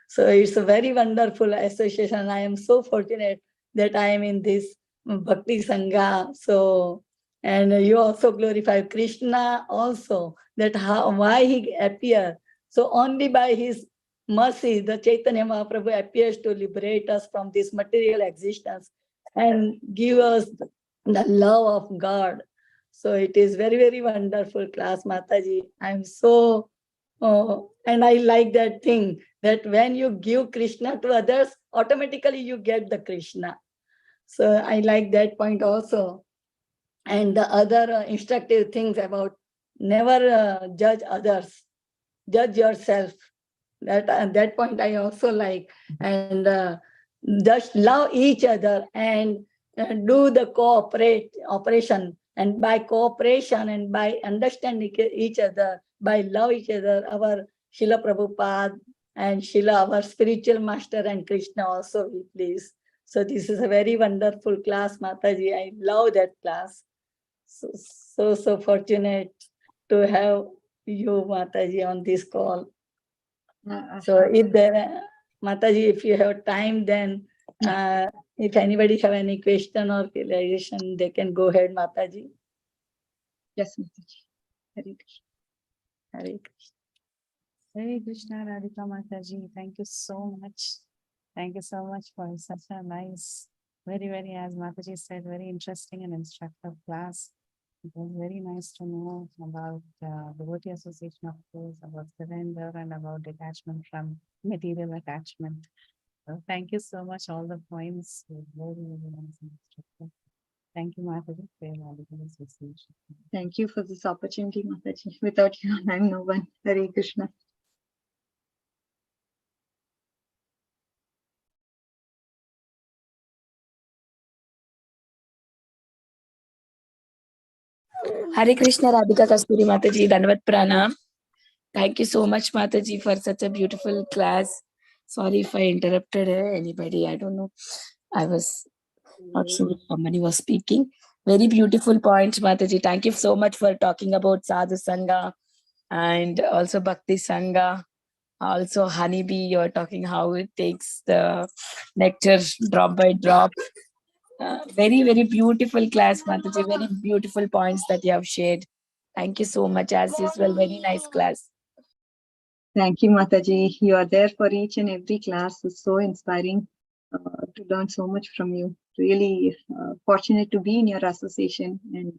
So it's a very wonderful association. I am so fortunate that I am in this Bhakti Sangha. So, and you also glorify Krishna also, that why he appeared. So only by his mercy, the Chaitanya Mahaprabhu appears to liberate us from this material existence and give us the love of God. So it is very, very wonderful class, Mataji. I'm so, and I like that thing that when you give Krishna to others, automatically you get the Krishna. So I like that point also. And the other instructive things about never judge others, judge yourself. That point I also like. And just love each other and do the operation. And by cooperation and by understanding each other, by love each other, our Srila Prabhupada and Srila, our spiritual master, and Krishna also will please. So this is a very wonderful class, Mataji. I love that class. So fortunate to have you, Mataji, on this call. So if there, Mataji, if you have time, then if anybody have any question or realization, they can go ahead, Mataji. Yes, Mataji. Hare Krishna. Hare Krishna. Hare Krishna, Radhika Mataji. Thank you so much. Thank you so much for such a nice, very, very, as Mataji said, very interesting and instructive class. It was very nice to know about devotee association, of course, about surrender and about detachment from material attachment. So thank you so much. All the points were very, very nice and instructive. Thank you, Mataji, for your valuable association. Thank you for this opportunity, Mataji. Without you, I'm no one. Hare Krishna. Hare Krishna, Radhika Kasturi Mataji, Dandavat Pranam. Thank you so much, Mataji, for such a beautiful class. Sorry if I interrupted anybody. I don't know. I was not sure if somebody was speaking. Very beautiful points, Mataji. Thank you so much for talking about Sadhu Sangha and also Bhakti Sangha. Also, honeybee, you're talking how it takes the nectar drop by drop. Very, very beautiful class, Mataji. Very beautiful points that you have shared. Thank you so much. As usual, very nice class. Thank you, Mataji. You are there for each and every class. It's so inspiring to learn so much from you. Really fortunate to be in your association and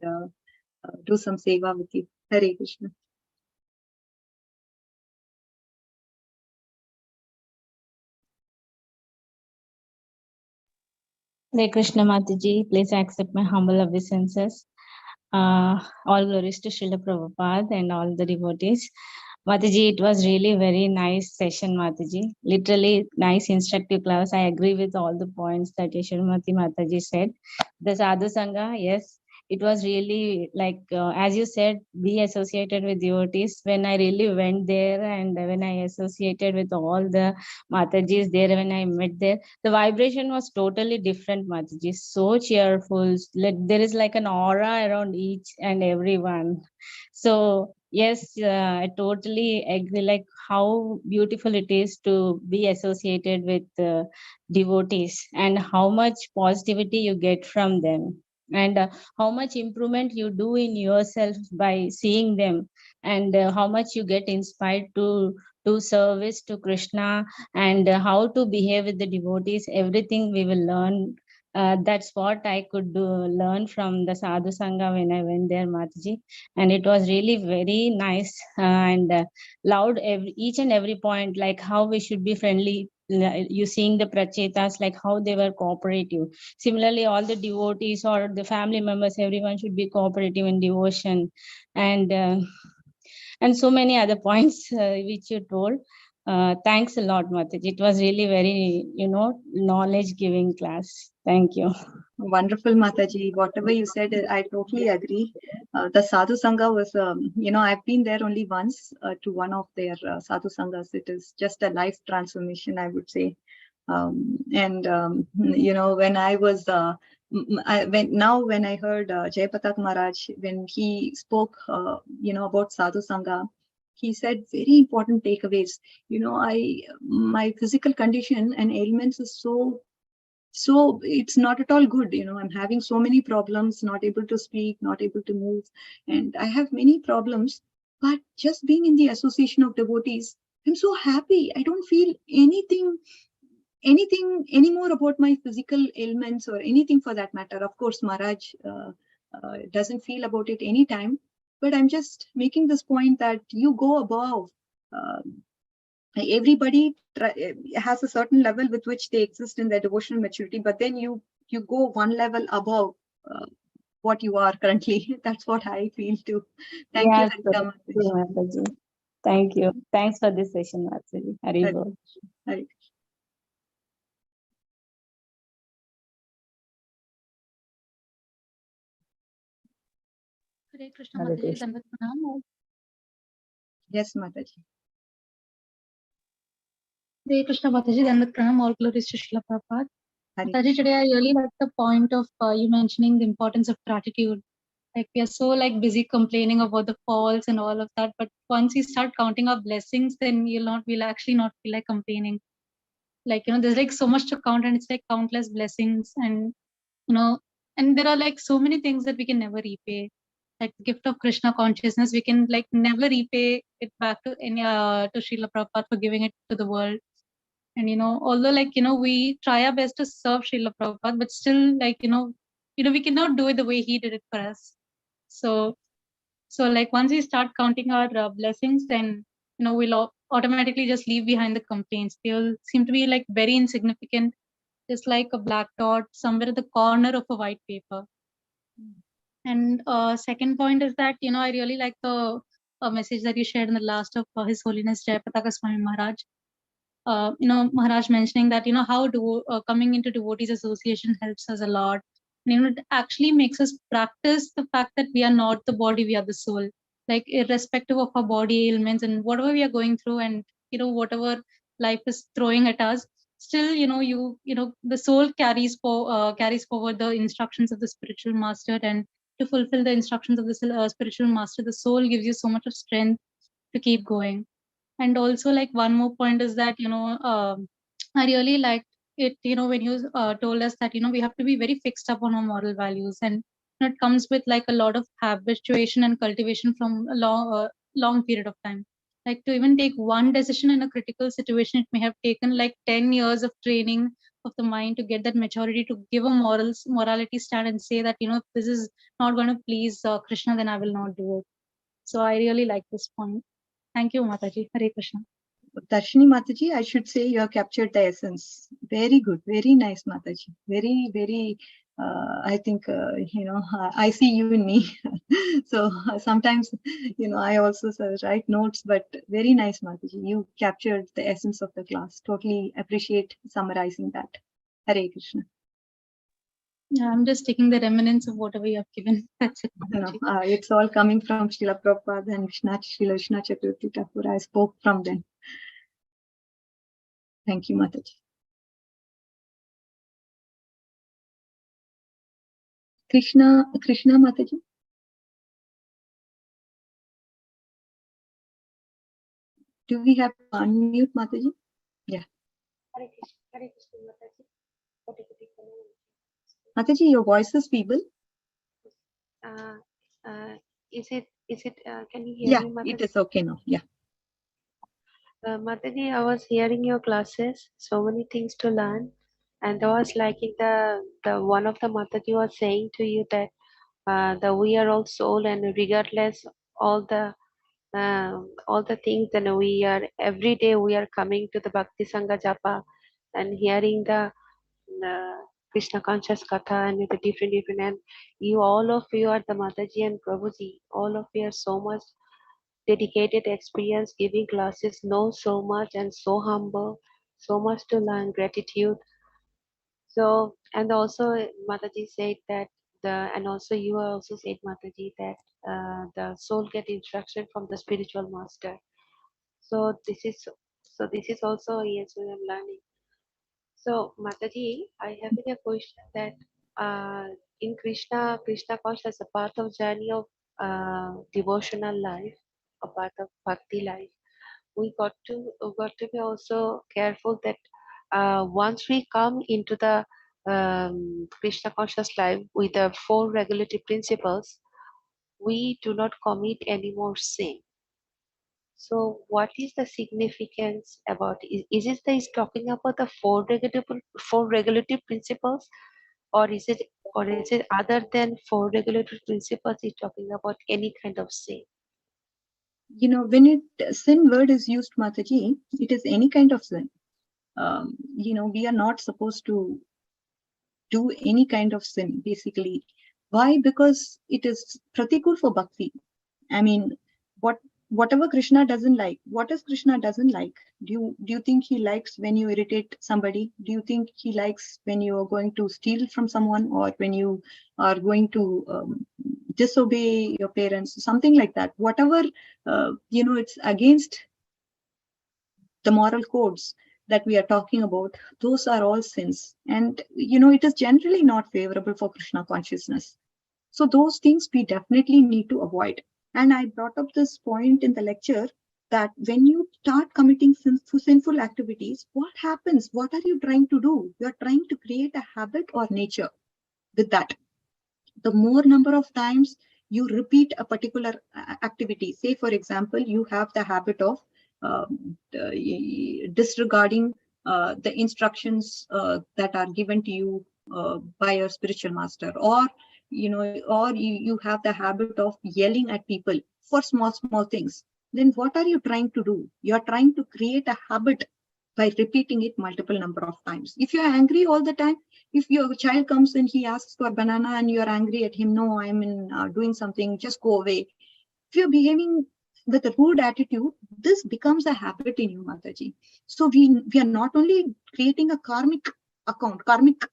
do some seva with you. Hare Krishna. Hare Krishna Mataji, please accept my humble obeisances. All glories to Srila Prabhupada and all the devotees. Mataji, it was really very nice session, Mataji. Literally nice instructive class. I agree with all the points that Yeshwarmati Mataji said. The Sadhu Sangha, yes, it was really like, as you said, be associated with devotees. When I really went there and when I associated with all the Matajis there, when I met there, the vibration was totally different, Mataji. So cheerful. There is like an aura around each and everyone. So yes, I totally agree, like how beautiful it is to be associated with devotees and how much positivity you get from them, and how much improvement you do in yourself by seeing them, and how much you get inspired to do service to Krishna, and how to behave with the devotees. Everything we will learn. That's what I could learn from the Sadhu Sangha when I went there, Mataji. And it was really very nice and loud each and every point, like how we should be friendly you seeing the prachetas, like how they were cooperative. Similarly, all the devotees or the family members, everyone should be cooperative in devotion, and so many other points which you told. Thanks a lot, Mataji. It was really very, knowledge giving class. Thank you. Wonderful, Mataji. Whatever you said, I totally agree. The Sadhu Sangha was, I've been there only once to one of their Sadhu Sanghas. It is just a life transformation, I would say. When I was, when I heard Jayapatak Maharaj, when he spoke, about Sadhu Sangha, he said very important takeaways. My physical condition and ailments is so it's not at all good. I'm having so many problems, not able to speak, not able to move, and I have many problems. But just being in the association of devotees, I'm so happy. I don't feel anything anymore about my physical ailments or anything for that matter. Of course, Maharaj doesn't feel about it anytime, but I'm just making this point that you go above. Everybody has a certain level with which they exist in their devotional maturity, but then you go one level above what you are currently. That's what I feel too. Thank you. Mataji. Thank you. Thanks for this session, Mataji. Hari Bol. Hari. Hare Krishna Mataji, Dandavat Pranam. Yes, Mataji. Hare Krishna Mataji, Dandavat Pranam. All glories to Srila Prabhupada. Mataji, today I really like the point of you mentioning the importance of gratitude. Like we are so busy complaining about the faults and all of that, but once you start counting our blessings, then we'll actually not feel like complaining. There's so much to count, and it's like countless blessings, and and there are so many things that we can never repay. Like the gift of Krishna consciousness, we can never repay it back to any to Srila Prabhupada for giving it to the world. And although we try our best to serve Srila Prabhupada, but still we cannot do it the way he did it for us. So once we start counting our blessings, then we'll automatically just leave behind the complaints. They will seem to be very insignificant, just like a black dot somewhere at the corner of a white paper. And second point is that I really like the message that you shared in the last of His Holiness Jayapataka Swami Maharaj. Maharaj mentioning that how coming into devotees association helps us a lot. It actually makes us practice the fact that we are not the body, we are the soul. Irrespective of our body ailments and whatever we are going through, and whatever life is throwing at us, still the soul carries forward the instructions of the spiritual master, and to fulfill the instructions of the spiritual master, the soul gives you so much of strength to keep going. And also one more point is that I really liked it when you told us that we have to be very fixed up on our moral values, and it comes with a lot of habituation and cultivation from a long period of time. To even take one decision in a critical situation, it may have taken 10 years of training of the mind to get that maturity to give a morality stand and say that if this is not going to please Krishna, then I will not do it. So I really like this point. Thank you, Mataji. Hare Krishna. Darshini Mataji, I should say you have captured the essence. Very good. Very nice, Mataji. Very, very, I think, I see you in me. So sometimes, I also write notes, but very nice, Mataji. You captured the essence of the class. Totally appreciate summarizing that. Hare Krishna. Yeah, I'm just taking the remnants of whatever you have given. That's it. It's all coming from Srila Prabhupada and Srila Vishnu Chakravarti Thakur. I spoke from them. Thank you, Mataji. Krishna Mataji. Do we have to unmute Mataji? Yeah. Hare Krishna Mataji. Mataji, your voice is feeble. Is it can you hear me, Mataji? It is okay now. Yeah. Mataji, I was hearing your classes, so many things to learn, and I was liking the one of the Mataji was saying to you that we are all soul, and regardless all the things, and we are every day we are coming to the Bhakti Sangha Japa, and hearing the Krishna conscious katha and with the different and you all of you are the Mataji and Prabhuji. All of you are so much dedicated experience giving classes, know so much and so humble, so much to learn, gratitude. So and also Mataji said that and also you also said Mataji that the soul get instruction from the spiritual master. So this is also yes we are learning. So Mataji, I have a question that in Krishna conscious a part of journey of devotional life, a part of bhakti life. We got to be also careful that once we come into the Krishna conscious life with the four regulative principles, we do not commit any more sin. So, what is the significance about? Is it that he's talking about the four regulative principles, or is it other than four regulative principles? He's talking about any kind of sin. When sin word is used, Mataji, it is any kind of sin. We are not supposed to do any kind of sin, basically. Why? Because it is pratikul for bhakti. I mean, whatever Krishna doesn't like, what is Krishna doesn't like? Do you think he likes when you irritate somebody? Do you think he likes when you are going to steal from someone, or when you are going to disobey your parents, something like that? Whatever, it's against the moral codes that we are talking about, those are all sins. And, it is generally not favorable for Krishna consciousness. So those things we definitely need to avoid. And I brought up this point in the lecture that when you start committing sinful activities, what happens? What are you trying to do? You're trying to create a habit or nature with that. The more number of times you repeat a particular activity, say for example, you have the habit of disregarding the instructions that are given to you by your spiritual master, or you have the habit of yelling at people for small things, then what are you trying to do? You're trying to create a habit by repeating it multiple number of times. If you're angry all the time, if your child comes and he asks for banana and you're angry at him, no, I'm in doing something, just go away. If you're behaving with a rude attitude, this becomes a habit in you, Mataji. So we are not only creating a karmic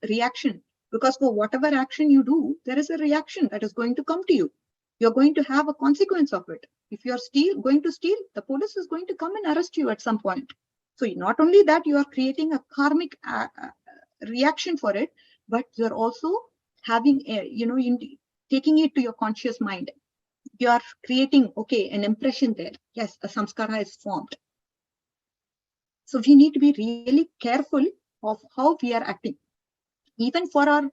reaction, because for whatever action you do, there is a reaction that is going to come to you. You're going to have a consequence of it. If you're going to steal, the police is going to come and arrest you at some point. So not only that, you are creating a karmic reaction for it, but you're also having, taking it to your conscious mind. You are creating, an impression there. Yes, a samskara is formed. So we need to be really careful of how we are acting. Even for our,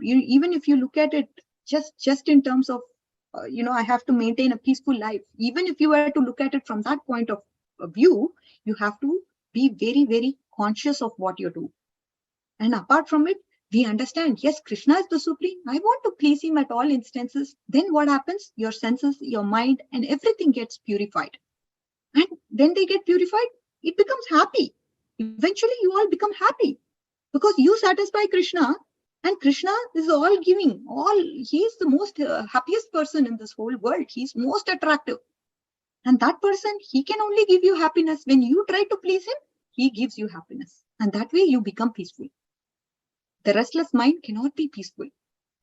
even if you look at it just in terms of, I have to maintain a peaceful life. Even if you were to look at it from that point of view, you have to be very, very conscious of what you do. And apart from it, we understand, yes, Krishna is the supreme. I want to please him at all instances. Then what happens? Your senses, your mind, and everything gets purified. And when they get purified, it becomes happy. Eventually, you all become happy because you satisfy Krishna, and Krishna is all giving. He is the most happiest person in this whole world. He's most attractive. And that person, he can only give you happiness. When you try to please him, he gives you happiness. And that way you become peaceful. The restless mind cannot be peaceful.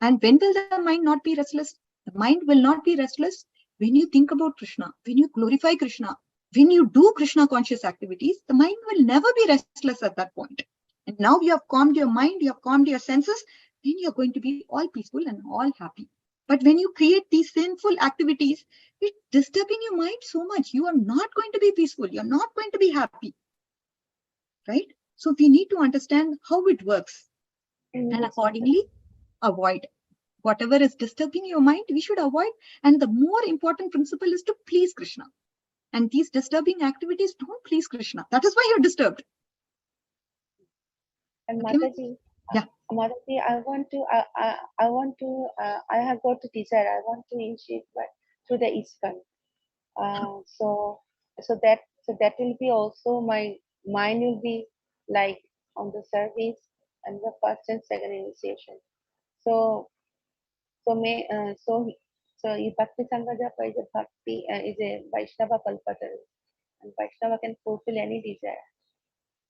And when will the mind not be restless? The mind will not be restless when you think about Krishna, when you glorify Krishna, when you do Krishna conscious activities. The mind will never be restless at that point. And now you have calmed your mind, you have calmed your senses, then you're going to be all peaceful and all happy. But when you create these sinful activities, it's disturbing your mind so much. You are not going to be peaceful. You're not going to be happy. Right? So we need to understand how it works. And accordingly, avoid whatever is disturbing your mind. We should avoid. And the more important principle is to please Krishna. And these disturbing activities don't please Krishna. That is why you're disturbed. And Okay? Mataji, Yeah. Mataji, I have got a desire. I want to initiate through the ISKCON. So that will be also my mind will be like on the service and the first and second initiation. So so Bhakti Sangha Japa is a Bhakti is a Vaishnava Kalpataru, and Vaishnava can fulfill any desire.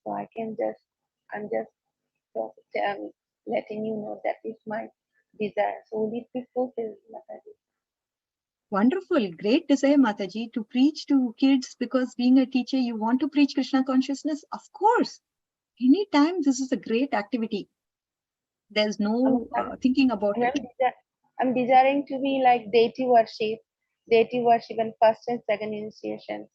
So I'm just letting you know that is my desire. So will it be fulfilled, Mataji? Wonderful, great desire, Mataji, to preach to kids, because being a teacher, you want to preach Krishna consciousness. Of course, anytime this is a great activity. There's no thinking about it. I'm desiring to be like deity worship and first and second initiation,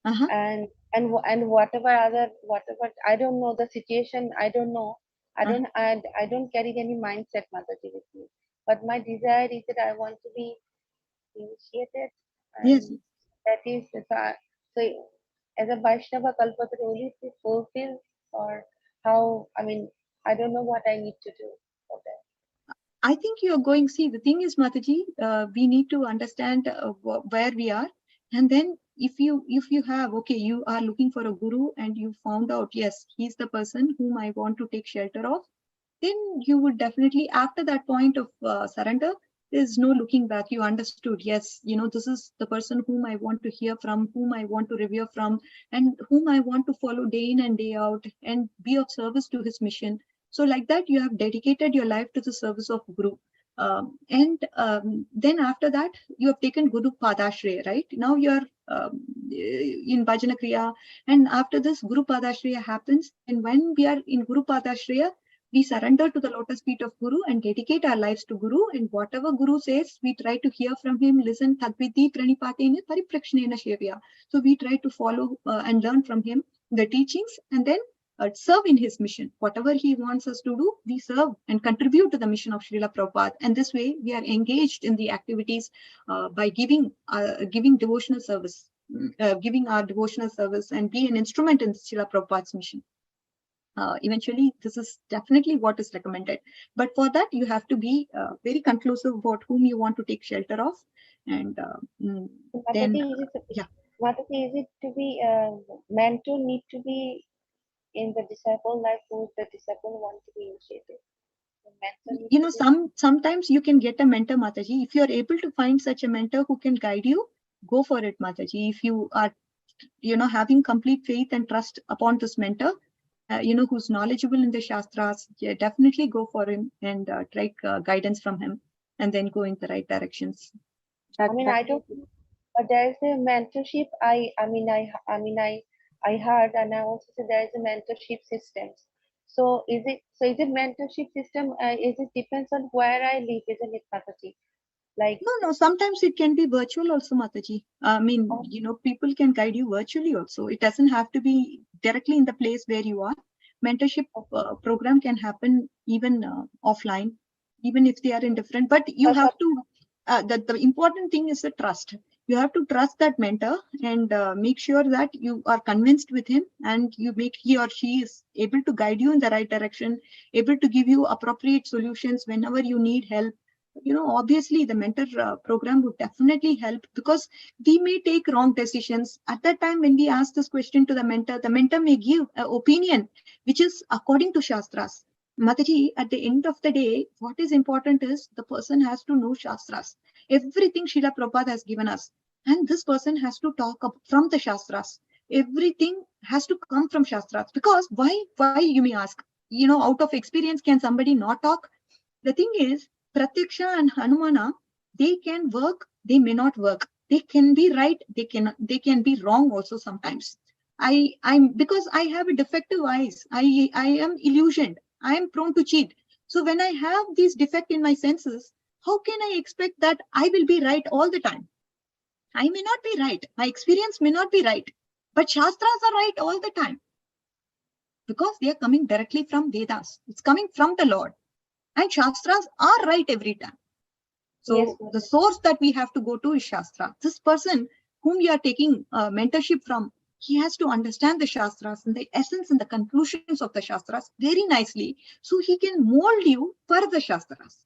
and whatever I don't know the situation. I don't know. I don't carry any mindset, Mataji, with me. But my desire is that I want to be initiated. And yes. That is so. As a Vaishnava Kalpataru, will it be fulfilled, or how? I mean, I don't know what I need to do for that. I think you're going, see, the thing is, Mataji, we need to understand where we are. And then if you have, okay, you are looking for a guru and you found out, yes, he's the person whom I want to take shelter of, then you would definitely, after that point of surrender, there's no looking back. You understood, yes, this is the person whom I want to hear from, whom I want to revere from, and whom I want to follow day in and day out and be of service to his mission. So like that, you have dedicated your life to the service of Guru. Then after that, you have taken Guru Padashraya, right? Now you're in Bhajana Kriya. And after this, Guru Padashraya happens. And when we are in Guru Padashraya, we surrender to the lotus feet of Guru and dedicate our lives to Guru. And whatever Guru says, we try to hear from him, listen, tadviti pranipatena pariprakshnena shevya. So we try to follow and learn from him the teachings, and then serve in his mission. Whatever he wants us to do, we serve and contribute to the mission of Srila Prabhupada. And this way, we are engaged in the activities by giving devotional service, giving our devotional service and be an instrument in Srila Prabhupada's mission. Eventually, this is definitely what is recommended. But for that, you have to be very conclusive about whom you want to take shelter of. And then, yeah. Mataji, is it to be mentor need to be in the disciple life, who the disciple want to be initiated? Sometimes you can get a mentor, Mataji. If you are able to find such a mentor who can guide you, go for it, Mataji. If you are, having complete faith and trust upon this mentor, who's knowledgeable in the Shastras, yeah, definitely go for him and take guidance from him, and then go in the right directions. I don't. But there is a mentorship. I heard, and I also said there is a mentorship system. So is it mentorship system? Is it depends on where I live, isn't it, Mataji? Like no, sometimes it can be virtual also, Mataji. People can guide you virtually also. It doesn't have to be directly in the place where you are. Mentorship program can happen even offline, even if they are in different. But you have to. The important thing is the trust. You have to trust that mentor and make sure that you are convinced with him, and you make he or she is able to guide you in the right direction, able to give you appropriate solutions whenever you need help. Obviously the mentor program would definitely help, because we may take wrong decisions. At that time, when we ask this question to the mentor may give an opinion which is according to Shastras. Mataji, at the end of the day, what is important is the person has to know Shastras. Everything Srila Prabhupada has given us. And this person has to talk from the Shastras. Everything has to come from Shastras. Because why you may ask? Out of experience, can somebody not talk? The thing is, Pratyaksha and Hanumana, they can work, they may not work. They can be right, they can be wrong also sometimes. Because I have a defective eyes, I am illusioned. I am prone to cheat. So when I have this defect in my senses, how can I expect that I will be right all the time? I may not be right. My experience may not be right. But Shastras are right all the time. Because they are coming directly from Vedas. It's coming from the Lord. And Shastras are right every time. So yes, the source that we have to go to is Shastra. This person whom you are taking mentorship from, he has to understand the Shastras and the essence and the conclusions of the Shastras very nicely, so he can mold you for the Shastras.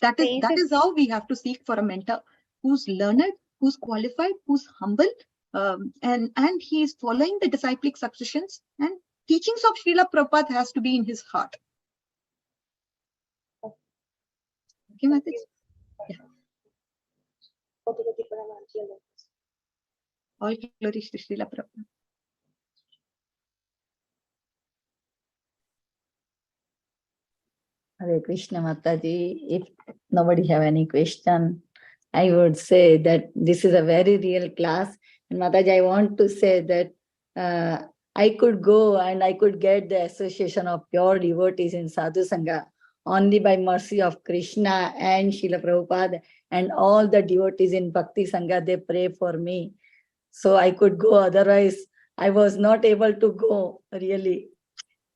That is how we have to seek for a mentor who's learned, who's qualified, who's humble, and he is following the disciplic successions, and teachings of Srila Prabhupada has to be in his heart. Okay, Mataji? Yeah. All glories to Srila Prabhupada. Hare Krishna Mataji. If nobody have any question, I would say that this is a very real class. And Mataji, I want to say that I could go and I could get the association of pure devotees in Sadhu Sangha only by mercy of Krishna and Srila Prabhupada and all the devotees in Bhakti Sangha, they pray for me. So I could go, otherwise I was not able to go really.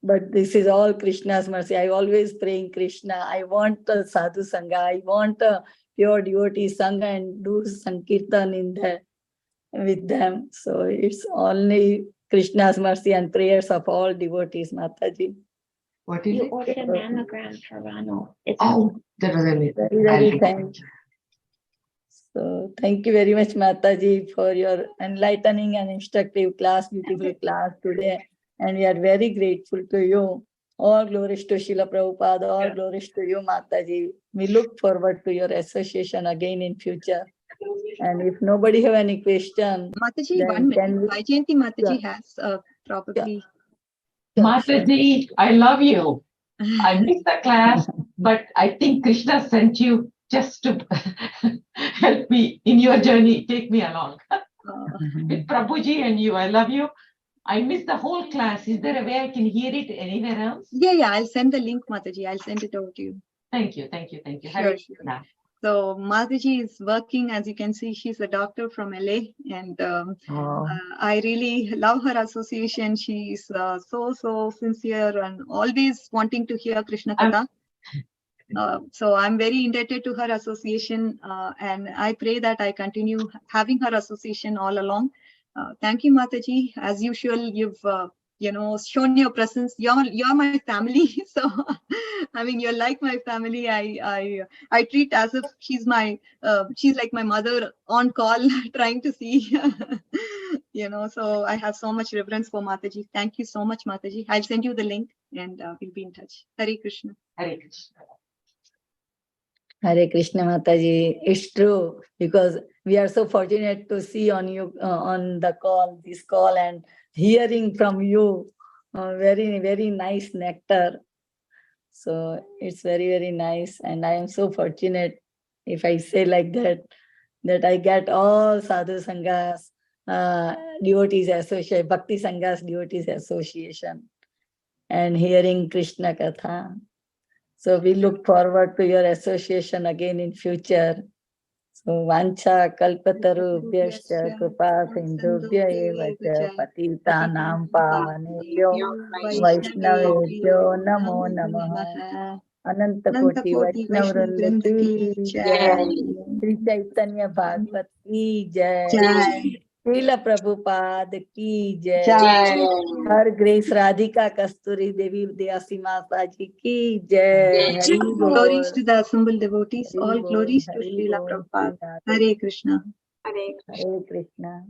But this is all Krishna's mercy. I always praying Krishna. I want a sadhu sangha. I want a pure devotee sangha and do sankirtan in there with them. So it's only Krishna's mercy and prayers of all devotees, Mataji. What is You it? ordered a mammogram for Rano. It's Oh, that was amazing. Very thank you. So thank you very much, Mataji, for your enlightening and instructive class, beautiful class today. And we are very grateful to you. All glories to Srila Prabhupada, all glories to you, Mataji. We look forward to your association again in future. And if nobody have any question, Mataji, 1 minute. Vaijayanti Mataji has probably. Mataji, I love you. I missed the class, but I think Krishna sent you just to help me in your journey, take me along. With Prabhuji and you, I love you. I missed the whole class. Is there a way I can hear it anywhere else? Yeah, I'll send the link, Mataji. I'll send it over to you. Thank you. Sure. So Mataji is working, as you can see, she's a doctor from LA, and I really love her association. She's so sincere and always wanting to hear Krishna Katha. So I'm very indebted to her association, and I pray that I continue having her association all along. Thank you, Mataji. As usual, you've shown your presence. You're my family, so I mean, you're like my family. I treat as if she's like my mother on call, trying to see. So I have so much reverence for Mataji. Thank you so much, Mataji. I'll send you the link, and we'll be in touch. Hare Krishna. Hare Krishna. Hare Krishna Mataji. It's true, because we are so fortunate to see on you on the call, this call, and hearing from you. Very, very nice nectar. So it's very, very nice. And I am so fortunate, if I say like that I get all Sadhu Sanghas, devotees association, Bhakti Sanghas, devotees association, and hearing Krishna Katha. So we look forward to your association again in future. So Vancha Kalpatarubhyascha Kripa Sindhubhya eva cha Patitanam Pavanebhyo Vaishnavebhyo Namo Namaha. Ananta Koti Vaishnavranda ki jai. Sri Caitanya Bhagavata ki jai. Srila Prabhupada ki jai. Her Grace Radhika Kasturi Devi Vyasi Mataji ki jai. Hari Glories Bol. to the assembled devotees. Hari All Bol, glories to Hari Srila Bol, Prabhupada. Sri Radhe. Hare Krishna. Hare Krishna.